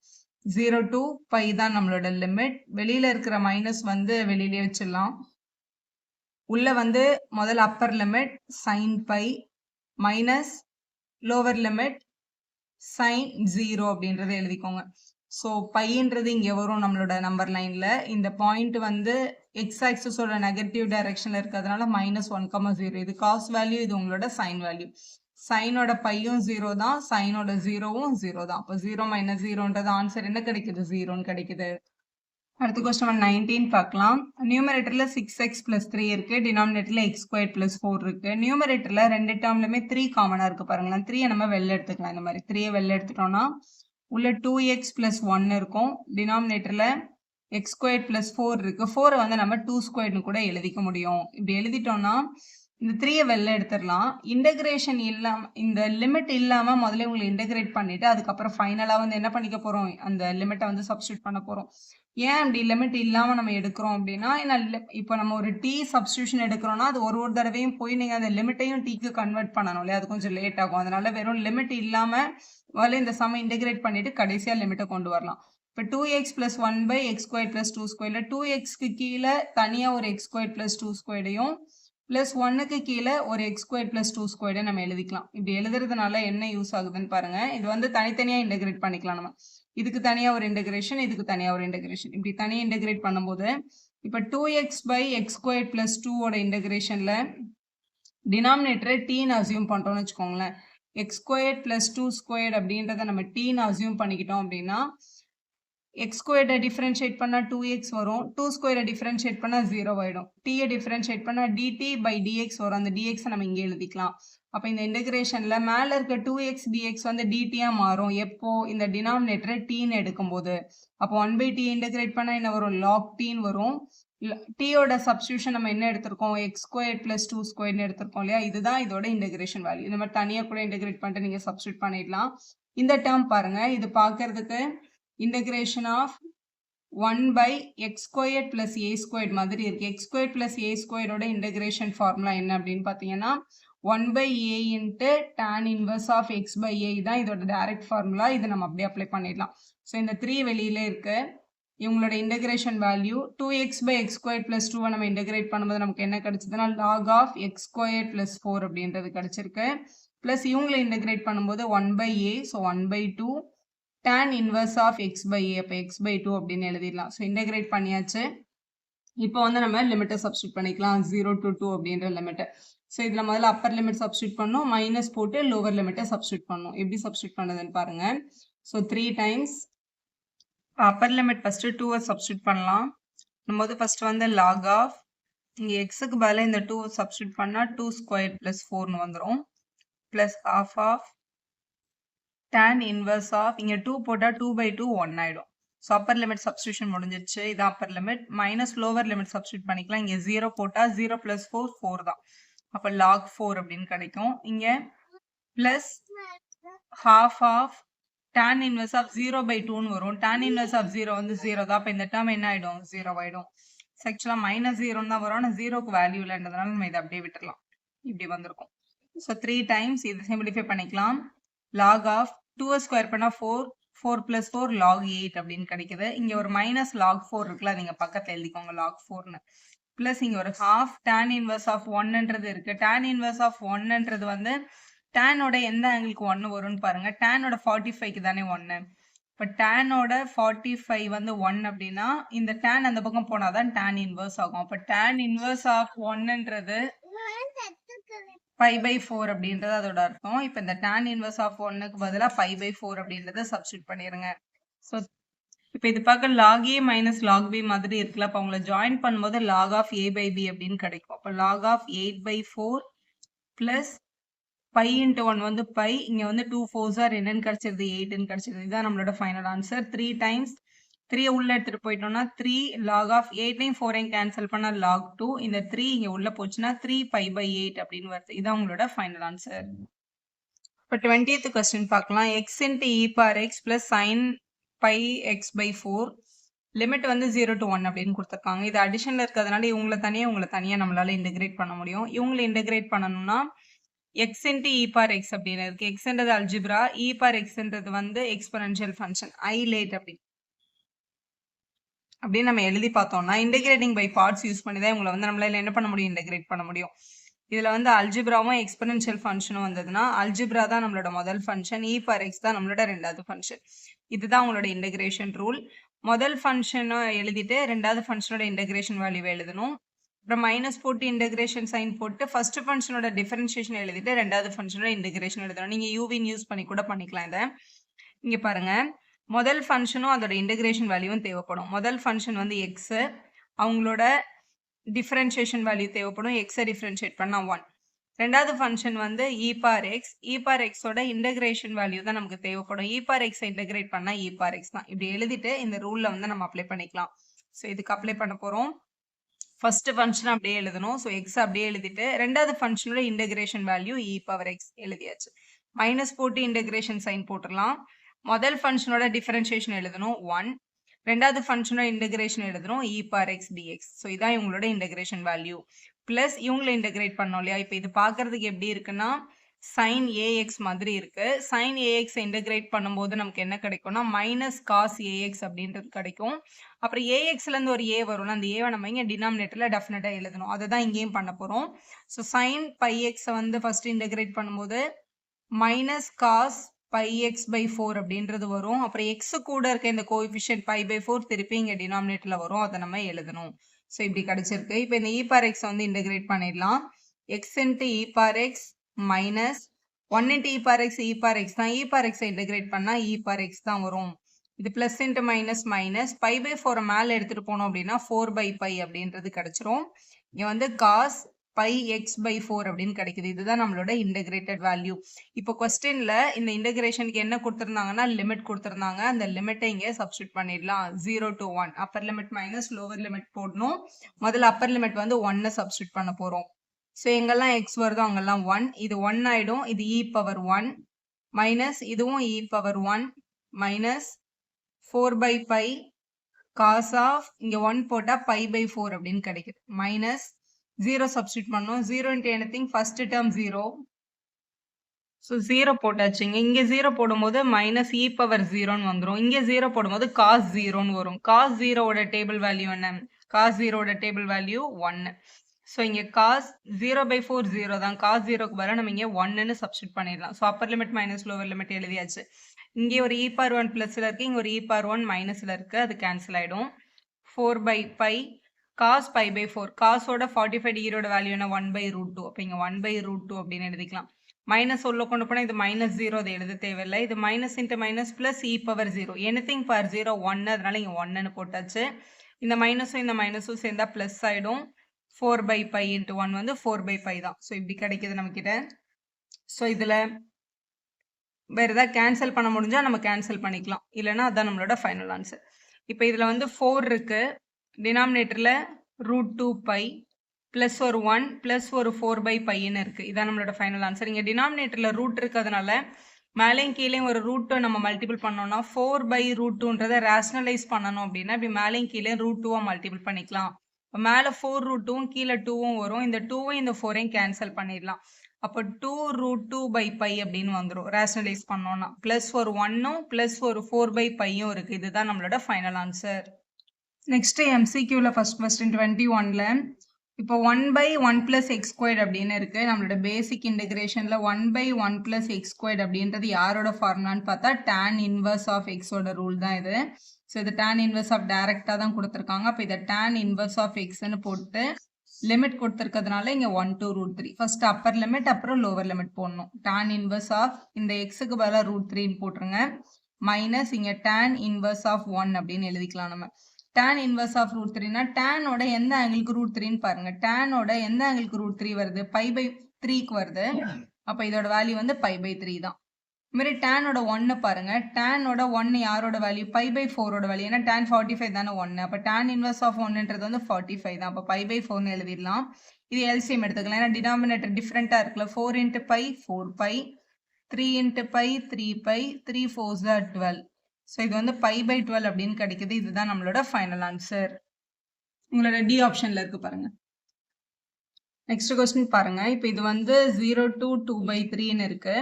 0 to pi தான் நம்மளோட லிமிட். வெளியில இருக்கிற மைனஸ் வந்து வெளியிலே வச்சிடலாம். உள்ள வந்து முதல்ல upper limit sin pi minus lower limit sin 0 அப்படின்றத எழுதிக்கோங்க. ஸோ பைன்றது இங்கே வரும் நம்மளோட நம்பர் லைன்ல. இந்த பாயிண்ட் வந்து எக்ஸ் ஆக்சிஸோட நெகட்டிவ் டைரக்ஷன்ல இருக்கிறதுனால -1,0. இது காஸ் வேல்யூ, இது உங்களோட சைன் வேல்யூ. சைனோட பையும் 0 தான், சைனோட 0வும் 0 தான். அப்போ 0 - 0ன்றது ஆன்சர் என்ன கிடைக்குது, 0ன்னு கிடைக்குது. அடுத்த கொஸ்டின் 19 பார்க்கலாம். நியூமரேட்டர்ல 6x + 3 இருக்கு, டினாமினேட்டர்ல x² + 4 இருக்கு. நியூமரேட்டர்ல ரெண்டு டேர்ம்லயுமே 3 காமனா இருக்கு பாருங்களேன். 3 நம்ம வெளில எடுத்துக்கலாம். இந்த மாதிரி 3 வெளில எடுத்துட்டோம்னா உள்ள 2x + 1 இருக்கும். டினாமினேட்டர்ல x² + 4 இருக்கு. 4 வந்து நம்ம 2² கூட எழுதிக்க முடியும். இப்படி எழுதிட்டோம்னா இந்த 3 வெளில எடுத்துடலாம். இன்டகிரேஷன் இல்லாம, இந்த லிமிட் இல்லாம முதல்ல உங்களுக்கு இன்டகிரேட் பண்ணிட்டு அதுக்கப்புறம் ஃபைனலா வந்து என்ன பண்ணிக்க போறோம், அந்த லிமிட்டை வந்து சப்ஸ்டியூட் பண்ண போறோம். ஏன் அப்படி லிமிட் இல்லாம நம்ம எடுக்கிறோம் அப்படின்னா, இப்போ நம்ம ஒரு டி சப்ஸ்டியூஷன் எடுக்கிறோம்னா அது ஒரு தடவையும் போய் நீங்க அந்த லிமிட்டையும் டீக்கு கன்வெர்ட் பண்ணணும் இல்லையா, அது கொஞ்சம் லேட் ஆகும். அதனால வெறும் லிமிட் இல்லாம முதல்ல இந்த சம இன்டகிரேட் பண்ணிட்டு கடைசியா லிமிட்டை கொண்டு வரலாம். இப்போ 2x + 1 / x² + 2² 2xக்கு கீழே தனியா ஒரு x² + 2²யும் பிளஸ் 1க்கு கீழே ஒரு x² + 2² நம்ம எழுதிக்கலாம். இப்படி எழுதுறதுனால என்ன யூஸ் ஆகுதுன்னு பாருங்க. இது வந்து தனித்தனியா இன்டகிரேட் பண்ணிக்கலாம். நம்ம இதுக்கு தனியா ஒரு இன்டகிரேஷன், இதுக்கு தனியா ஒரு இன்டகிரேஷன். இப்படி தனியா இன்டகிரேட் பண்ணும்போது இப்போ 2x by x squared plus 2 ஓட இன்டகிரேஷன்ல டினாமினேட்டரை டீன்னு அசியூம் பண்ணுறோம்னு வச்சுக்கோங்களேன். x squared plus 2 squared அப்படின்றத நம்ம டீன்னு அசியூம் பண்ணிக்கிட்டோம் அப்படின்னா x squared டிஃபரன்ஷியேட் பண்ணால் 2x வரும். 2 squared டிஃபரன்ஷியேட் பண்ணால் 0 ஆயிடும். t டிஃபரன்ஷியேட் பண்ணால் dt by dx வரும். அந்த dx நம்ம இங்கே எழுதிக்கலாம். அப்போ இந்த இன்டகிரேஷன்ல மேலே இருக்க 2x dx வந்து dt மாறும். எப்போ இந்த டினாமினேட்டரை டீன்னு எடுக்கும்போது. அப்போ 1/t இன்டகிரேட் பண்ணால் என்ன வரும்? log tன்னு வரும். t-யோட சப்ஸ்டியூஷன் நம்ம என்ன எடுத்திருக்கோம்? x squared plus 2 squared எடுத்திருக்கோம் இல்லையா? இதுதான் இதோட இன்டகிரேஷன் வேல்யூ. இந்த மாதிரி தனியாக கூட இன்டகிரேட் பண்ணிட்டு நீங்கள் சப்ஸ்டியூட் பண்ணிடலாம். இந்த டேர்ம் பாருங்க, இது பார்க்கறதுக்கு integration of 1 by x squared plus a squared மாதிரி இருக்கு. x squared plus a squared ஓட integration formula என்ன அப்படின்னு பார்த்தீங்கன்னா 1 by a into tan inverse of x by a தான் இதோட direct formula. இதை நம்ம அப்படியே அப்ளை பண்ணிடலாம். ஸோ இந்த 3 வெளியில இருக்கு. இவங்களோட integration value 2x by x squared plus 2 நம்ம integrate பண்ணும்போது நமக்கு என்ன கிடைச்சதுன்னா log of x squared plus 4 அப்படின்றது கிடைச்சிருக்கு. plus இவங்களை integrate பண்ணும்போது 1 by a, so 1 by 2 tan inverse of x by a, அப்போ x by 2 அப்படின்னு எழுதிடலாம். ஸோ இன்டகிரேட் பண்ணியாச்சு. இப்போ வந்து நம்ம லிமிட்டை சப்ஸ்டியூட் பண்ணிக்கலாம். 0 to 2 அப்படின்ற லிமிட்டை. ஸோ இதில் முதல்ல அப்பர் லிமிட் சப்ஸ்டியூட் பண்ணணும், மைனஸ் போட்டு லோவர் லிமிட்டை சப்ஸ்டியூட் பண்ணணும். எப்படி சப்ஸ்டியூட் பண்ணுறதுன்னு பாருங்க. So 3 times upper limit first 2 substitute பண்ணலாம். நம்ம ஃபர்ஸ்ட் வந்து log of இங்கே எக்ஸுக்கு பதிலாக இந்த 2 சப்ஸ்டியூட் பண்ணால் 2 squared plus 4னு வந்துடும். Plus half of tan inverse of இங்க 2 போட்டா 2 by 2 1 ஆயிடும். ஸோ அப்பர் லிமிட் சப்ஸ்டியூஷன் முடிஞ்சிச்சு. இது Appar limit. Minus lower limit substitute பண்ணிக்கலாம். இங்கே 0 போட்டா 0 plus 4 4 தான். அப்போ log 4 அப்படின்னு கிடைக்கும். இங்க plus half of tan inverse of 0 by 2னு வரும். tan inverse of 0 வந்து 0 தான். அப்போ இந்த டேர்ம் என்ன ஆயிடும்? 0 ஆயிடும். ஆக்சுவலாக மைனஸ் 0 தான் வரும். ஆனால் 0க்கு வேல்யூ இல்லைன்றதுனால நம்ம இதை அப்படியே விட்டுடலாம். இப்படி வந்திருக்கும். ஸோ 3 times இது சிம்பிளிஃபை பண்ணிக்கலாம். log of 2 ஸ்கொயர் பண்ணா 4, 4 plus 4 log 8 அப்படின்னு கிடைக்குது. இங்க ஒரு மைனஸ் log 4 இருக்குல்ல, நீங்க பக்கத்துல எழுதிக்கோங்க log 4னு. பிளஸ் இங்க ஒரு half tan inverse of 1ன்றது இருக்கு. tan inverse of 1ன்றது வந்து tan-ஓட எந்த ஆங்கிளுக்கு 1 வரும்னு பாருங்க. tan-ஓட 45க்கு தானே 1. இப்போ tan-ஓட 45 வந்து 1 அப்படின்னா இந்த tan அந்த பக்கம் போனாதான் tan inverse ஆகும். அப்போ tan inverse of 1ன்றது pi by 4 அப்படின்றது அதோட அர்த்தம். இப்போ இந்த tan inverse of 1க்கு பதிலாக pi by 4 அப்படின்றத சப்ஸ்டியூட் பண்ணிடுங்க. ஸோ இப்போ இது பார்க்க log a minus log b மாதிரி இருக்குல்ல. அப்போ அவங்களை ஜாயின் பண்ணும்போது log of a by b அப்படின்னு கிடைக்கும். அப்போ log of 8 by 4 plus pi into 1 வந்து pi. இங்கே வந்து 2 4s are என்னன்னு கிடைச்சிருது? 8ன்னு கிடைச்சிருது. இதுதான் நம்மளோட ஃபைனல் ஆன்சர். 3 times 3 உள்ள எடுத்துட்டு போயிட்டோம்னா 3 log of 8ஐயும் 4ஐயும் கேன்சல் பண்ணா log 2. இந்த 3 இங்க உள்ள போச்சுன்னா 3 pi by 8 அப்படின்னு வருது. இதான் உங்களோட ஃபைனல் ஆன்சர். இப்போ 20th கொஸ்டின் பார்க்கலாம். x into e power x plus sin pi x by 4 limit வந்து 0 to 1 அப்படின்னு கொடுத்துருக்காங்க. இது அடிஷன்ல இருக்கிறதுனால இவங்களை தனியா நம்மளால இன்டகிரேட் பண்ண முடியும். இவங்களை இன்டகிரேட் பண்ணணும்னா x into e power x அப்படின்னு இருக்கு. xன்றது அல்ஜிப்ரா, e power xன்றது வந்து எக்ஸ்பொனென்ஷியல் ஃபங்க்ஷன் ஐலேட் அப்படின்னு நம்ம எழுதி பார்த்தோம்னா இன்டகிரேட்டிங் பை பார்ட்ஸ் யூஸ் பண்ணி தான் இவங்களை வந்து நம்மளால என்ன பண்ண முடியும்? இன்டகிரேட் பண்ண முடியும். இதில் வந்து அல்ஜிப்ராவும் எக்ஸ்பொனென்ஷியல் ஃபங்க்ஷனும் வந்ததுன்னா அல்ஜிப்ரா தான் நம்மளோட முதல் ஃபங்க்ஷன், இ பவர் எக்ஸ் தான் நம்மளோட ரெண்டாவது ஃபங்க்ஷன். இதுதான் உங்களோட இன்டகிரேஷன் ரூல். முதல் ஃபங்க்ஷனை எழுதிட்டு ரெண்டாவது ஃபங்க்ஷனோட இன்டகிரேஷன் வேல்யூ எழுதணும். அப்புறம் மைனஸ் போட்டு இன்டகிரேஷன் சைன் போட்டு ஃபர்ஸ்ட் ஃபங்க்ஷனோட டிஃபரன்ஷியேஷன் எழுதிட்டு ரெண்டாவது ஃபங்க்ஷனோட இன்டகிரேஷன் எழுதணும். நீங்கள் யூவின் யூஸ் பண்ணி கூட பண்ணிக்கலாம். இதை இங்கே பாருங்க, முதல் ஃபங்க்ஷனும் அதோட இன்டகிரேஷன் வேல்யூவும் தேவைப்படும். முதல் ஃபங்க்ஷன் வந்து எக்ஸ், அவங்களோட டிஃபரன்ஷியேஷன் வேல்யூ தேவைப்படும். எக்ஸை டிஃபரன்ஷியேட் பண்ணால் 1. ரெண்டாவது ஃபங்க்ஷன் வந்து e power X, e power எக்ஸோட இன்டகிரேஷன் வேல்யூ தான் நமக்கு தேவைப்படும். இ பவர் எக்ஸை இன்டகிரேட் பண்ணால் இ பவர் எக்ஸ் தான். இப்படி எழுதிட்டு இந்த ரூலில் வந்து நம்ம அப்ளை பண்ணிக்கலாம். ஸோ இதுக்கு அப்ளை பண்ண போகிறோம். ஃபர்ஸ்ட் ஃபங்க்ஷன் அப்படியே எழுதணும். ஸோ எக்ஸ் அப்படியே எழுதிட்டு ரெண்டாவது ஃபங்க்ஷனோட integration value e power X எழுதியாச்சு. மைனஸ் போட்டு இன்டகிரேஷன் சைன் போட்டுடலாம். முதல் ஃபங்க்ஷனோட டிஃபரன்ஷியேஷன் எழுதணும் 1, ரெண்டாவது ஃபங்க்ஷனோட இன்டகிரேஷன் எழுதணும் e power X dx. So இதான் இவங்களோட இன்டகிரேஷன் வேல்யூ. பிளஸ் இவங்களை இன்டகிரேட் பண்ணோம் இல்லையா? இப்போ இது பார்க்கறதுக்கு எப்படி இருக்குன்னா sin ax மாதிரி இருக்கு. sin ax இன்டகிரேட் பண்ணும்போது நமக்கு என்ன கிடைக்கும்னா மைனஸ் காஸ் ax அப்படின்றது கிடைக்கும். அப்புறம் axல இருந்து ஒரு a வரும்ல, அந்த a நம்ம இங்க டினாமினேட்டர்ல டெஃபினட்டா எழுதணும். அதை தான் இங்கேயும் பண்ண போறோம். ஸோ sin pi x வந்து ஃபர்ஸ்ட் இன்டகிரேட் பண்ணும்போது minus cos pi x by 4 அப்படின்றது வரும். அப்புறம் x கூட இருக்க இந்த கோஎஃபிஷியன்ட் pi by 4 திருப்பி இங்க டினாமினேட்டர்ல வரும். அதை நம்ம எழுதணும். ஸோ இப்படி கிடைச்சிருக்கு. இப்போ இந்த இ பவர் எக்ஸ் வந்து இன்டகிரேட் பண்ணிடலாம். X into e power X minus 1 into e power X தான். இ பவர் எக்ஸை இன்டகிரேட் பண்ணால் இ பவர் எக்ஸ் தான் வரும். இது plus into minus minus pi by 4 மேலே எடுத்துகிட்டு போனோம் அப்படின்னா 4 பை பை அப்படின்றது கிடைச்சிரும். இங்கே வந்து காஸ் பை எக்ஸ் பை 4 அப்படின்னு கிடைக்குது. இதுதான் நம்மளோட இன்டகிரேட்டட் வேல்யூ. இப்போ கொஸ்டின்ல இந்த இன்டகிரேஷனுக்கு என்ன கொடுத்துருந்தாங்கன்னா லிமிட் கொடுத்துருந்தாங்க. அந்த லிமிட்டை இங்கே சப்ஸ்டியூட் பண்ணிடலாம். 0 to 1 Appar limit minus lower limit போடணும். முதல்ல அப்பர் லிமிட் வந்து 1 சப்ஸ்டியூட் பண்ண போகிறோம். ஸோ எங்கெல்லாம் எக்ஸ் வருதோ அங்கெல்லாம் 1. இது 1 ஆகிடும். இது இ பவர் 1 மைனஸ் இதுவும் E power 1 minus 4 by pi cos of இங்கே 1 போட்டால் பை பை 4 அப்படின்னு கிடைக்குது. மைனஸ் 0 சப்ஸ்டியூட் பண்ணோம். 0 into anything first term 0. So 0 போட்டாச்சுங்க. இங்கே 0 போடும்போது மைனஸ் இ பவர் 0ன்னு வந்துடும். இங்கே 0 போடும்போது காஸ் 0ன்னு வரும். காஸ் 0ஓட டேபிள் வேல்யூ என்ன? காஸ் 0ஓட டேபிள் வேல்யூ 1. ஸோ இங்கே காஸ் 0 பை 4 0 தான். காஸ் 0க்கு பதிலாக நம்ம இங்கே 1ன்னு சப்ஸ்டியூட் பண்ணிடலாம். So upper limit minus lower limit எழுதியாச்சு. இங்கே ஒரு இ பவர் 1 ப்ளஸில் இருக்குது, இங்கே ஒரு இ பவர் 1 மைனஸில் இருக்குது. அது கேன்சல் ஆகிடும். 4 by pi cos pi by 4. காஸோட 45 டிகிரியோட வேல்யூ என்ன? 1 பை ரூட் 2. அப்போ இங்கே 1 பை ரூட் 2 அப்படின்னு எழுதிக்கலாம். மைனஸ் உள்ள கொண்டு போனால் இது மைனஸ் 0, அது எழுத தேவையில்லை. இது minus into minus plus e power 0. Anything power 0 1, அதனால இங்கே 1ன்னு போட்டாச்சு. இந்த மைனஸும் சேர்ந்தா ப்ளஸ் ஆகிடும். 4 பை பை இன்ட்டு 1 வந்து 4 பை பை தான். ஸோ இப்படி கிடைக்கிது நம்மக்கிட்ட. ஸோ இதில் வேறு ஏதாவது கேன்சல் பண்ண முடிஞ்சால் நம்ம கேன்சல் பண்ணிக்கலாம், இல்லைன்னா அதுதான் நம்மளோட ஃபைனல் ஆன்சர். இப்போ இதில் வந்து 4 இருக்குது, டினாமினேட்டரில் ரூட் 2 பை ப்ளஸ் ஒரு 1 ப்ளஸ் ஒரு 4 பை பைன்னு இருக்குது. இதான் நம்மளோட ஃபைனல் ஆன்சர். இங்கே டினாமினேட்டரில் ரூட் இருக்கிறதுனால மேலேயும் கீழே ஒரு ரூட் 2 நம்ம மல்டிபிள் பண்ணோம்னா 4 பை ரூட் 2ன்றதை ரேஷனலைஸ் பண்ணணும் அப்படின்னா இப்படி மேலேயும் கீழே ரூட் 2 மல்டிபிள் பண்ணிக்கலாம். இப்போ மேலே 4 ரூட் 2 கீழே 2வும் வரும். இந்த 2வும் இந்த 4ஐயும் கேன்சல் பண்ணிடலாம். அப்போ 2 ரூட் 2 பை பை அப்படின்னு வந்துடும் ரேஷனலைஸ் பண்ணோம்னா. ப்ளஸ் ஒரு 1ம் ப்ளஸ் ஒரு 4 பை பையும் இருக்குது. இதுதான் நம்மளோட ஃபைனல் ஆன்சர். நெக்ஸ்ட் எம்சிக்யூவில் ஃபர்ஸ்ட் கொஸ்டின் 21ல் இப்போ 1 பை 1 ப்ளஸ் எக்ஸ் ஸ்கொயர்ட் அப்படின்னு இருக்குது. நம்மளோட பேசிக் இன்டகிரேஷனில் 1 பை 1 ப்ளஸ் எக்ஸ் ஸ்கொயர்ட் அப்படின்றது யாரோட ஃபார்முலான்னு பார்த்தா டேன் இன்வர்ஸ் ஆஃப் எக்ஸோட ரூல் தான் இது. ஸோ இது டேன் இன்வர்ஸ் ஆஃப் டைரெக்டாக தான் கொடுத்துருக்காங்க. அப்போ இதை டேன் இன்வர்ஸ் ஆஃப் எக்ஸ்ன்னு போட்டு லிமிட் கொடுத்துருக்கிறதுனால இங்கே 1 to root 3 first upper limit அப்புறம் லோவர் லிமிட் போடணும். டேன் இன்வர்ஸ் ஆஃப் இந்த எக்ஸுக்கு பதிலாக ரூட் 3ன்னு போட்டுருங்க. மைனஸ் இங்கே டேன் இன்வர்ஸ் ஆஃப் 1 அப்படின்னு எழுதிக்கலாம் நம்ம. டேன் இன்வர்ஸ் ஆஃப் ரூட் 3னா டேனோட எந்த ஆங்கிளுக்கு ரூட் 3ன்னு பாருங்க. டேனோட எந்த ஆங்கிளுக்கு ரூட் 3 வருது? பை பை 3க்கு வருது. அப்போ இதோட வேல்யூ வந்து பை பை 3 தான். இதுமாதிரி டேனோட 1 பாருங்க. டேனோட 1 யாரோட வேல்யூ? பை பை 4ஓட வேல்யூ. ஏன்னா டேன் 45 தானே 1. அப்போ டேன் இன்வர்ஸ் ஆஃப் 1ன்றது வந்து 45 தான். அப்போ பை பை 4ன்னு எழுதிடலாம். இது எல்சிஎம் எடுத்துக்கலாம். ஏன்னா டினாமினேட்டர் டிஃப்ரெண்ட்டாக இருக்குல்ல. 4 into pi 4 by 3 into pi 3 by 3 4s 12. So இது வந்து பை பை 12 அப்படின்னு கிடைக்குது. இதுதான் நம்மளோட ஃபைனல் ஆன்சர். உங்களோட டி ஆப்ஷனில் இருக்குது பாருங்கள். நெக்ஸ்ட் கொஸ்டின் பாருங்கள். இப்போ இது வந்து 0 to 2 by 3ன்னு இருக்குது.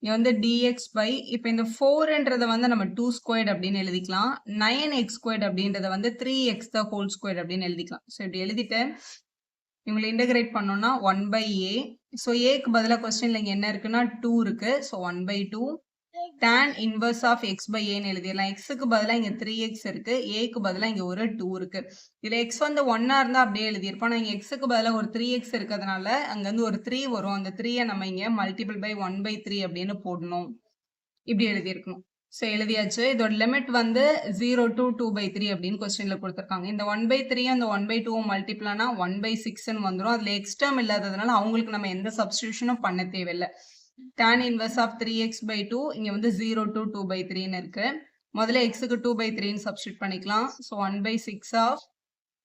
இங்கே வந்து dx பை இப்போ இந்த 4ன்றதை வந்து நம்ம 2 ஸ்கொயர்ட் அப்படின்னு எழுதிக்கலாம். 9x ஸ்கொயர்ட் அப்படின்றத வந்து 3x த ஹோல் ஸ்கொயர்ட் அப்படின்னு எழுதிக்கலாம். ஸோ இப்படி எழுதிட்டு இவங்களை இன்டகிரேட் பண்ணோம்னா 1 பை ஏ. ஸோ ஏக்கு பதிலாக கொஸ்டினில் இங்கே என்ன இருக்குன்னா 2 இருக்குது. So 1 by 2 tan inverse of x by ஏன்னு எழுதிடலாம். எக்ஸுக்கு பதிலாக இங்கே 3x இருக்குது, ஏக்கு பதிலாக இங்கே ஒரு 2 இருக்குது. இதில் எக்ஸ் வந்து 1ஆக இருந்தால் அப்படியே எழுதியிருப்போம். ஆனால் இங்கே எக்ஸுக்கு பதிலாக ஒரு 3x இருக்கிறதுனால அங்கேருந்து ஒரு 3 வரும். அந்த 3ஐ நம்ம இங்கே மல்டிபிள் பை 1 பை 3 அப்படின்னு போடணும். இப்படி எழுதியிருக்கணும். ஸோ எழுதியாச்சு. இதோட லிமிட் வந்து 0 to 2 by 3 அப்படின்னு கொஸ்டினில் கொடுத்துருக்காங்க. இந்த 1 by 3 அந்த 1 by 2 மல்டிப்ளானா 1 by 6ன்னு வந்துடும். அதில் எக்ஸ்டர்ம் இல்லாததுனால அவங்களுக்கு நம்ம எந்த சப்ஸ்டியூஷனும் பண்ண தேவையில்லை. tan inverse of 3x by 2 இங்க வந்து 0 to 2 by 3ன்னு இருக்கு. முதல்ல xக்கு 2 by 3ன்னு சப்ஸ்டியூட் பண்ணிக்கலாம். So 1 by 6 of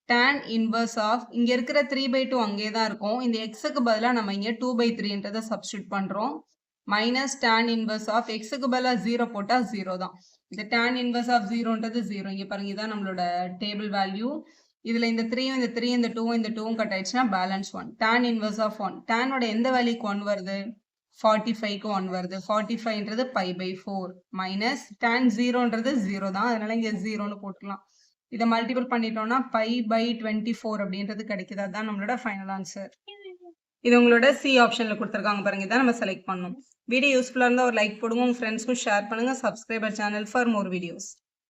tan inverse of இங்க இருக்கிற 3 by 2 அங்கே தான் இருக்கும். இந்த xக்கு பதிலாக நம்ம இங்கே 2 by 3ன்றதை சப்ஸ்டியூட் பண்ணுறோம். மைனஸ் tan inverse of xக்கு பதிலாக 0 போட்டால் 0 தான். இந்த tan inverse of 0ன்றது 0. இங்கே பாருங்க, இதான் நம்மளோட டேபிள் வேல்யூ. இதில் இந்த 3யும் இந்த 3 இந்த 2வும் இந்த 2வும் கட் ஆயிடுச்சுன்னா பேலன்ஸ் 1. tan inverse of 1 டேனோட எந்த வேல்யூக்கு 1 வருது? 45க்கு 1 வருது. 45ன்றது பை பை 4 மைனஸ் tan 0ன்றது 0 தான். அதனால இங்கே 0ன்னு போட்டுக்கலாம். இதை மல்டிபிள் பண்ணிட்டோம்னா பை பை 24 அப்படின்றது கிடைக்குது. அதுதான் நம்மளோட ஃபைனல் ஆன்சர். இது உங்களோட சி ஆப்ஷனில் கொடுத்துருக்காங்க பாருங்க. இதான் நம்ம செலக்ட் பண்ணணும். வீடியோ யூஸ்ஃபுல்லாக இருந்தால் ஒரு லைக் போடுங்க, உங்கள் ஃப்ரெண்ட்ஸ்க்கும் ஷேர் பண்ணுங்கள். Subscriber channel for more videos.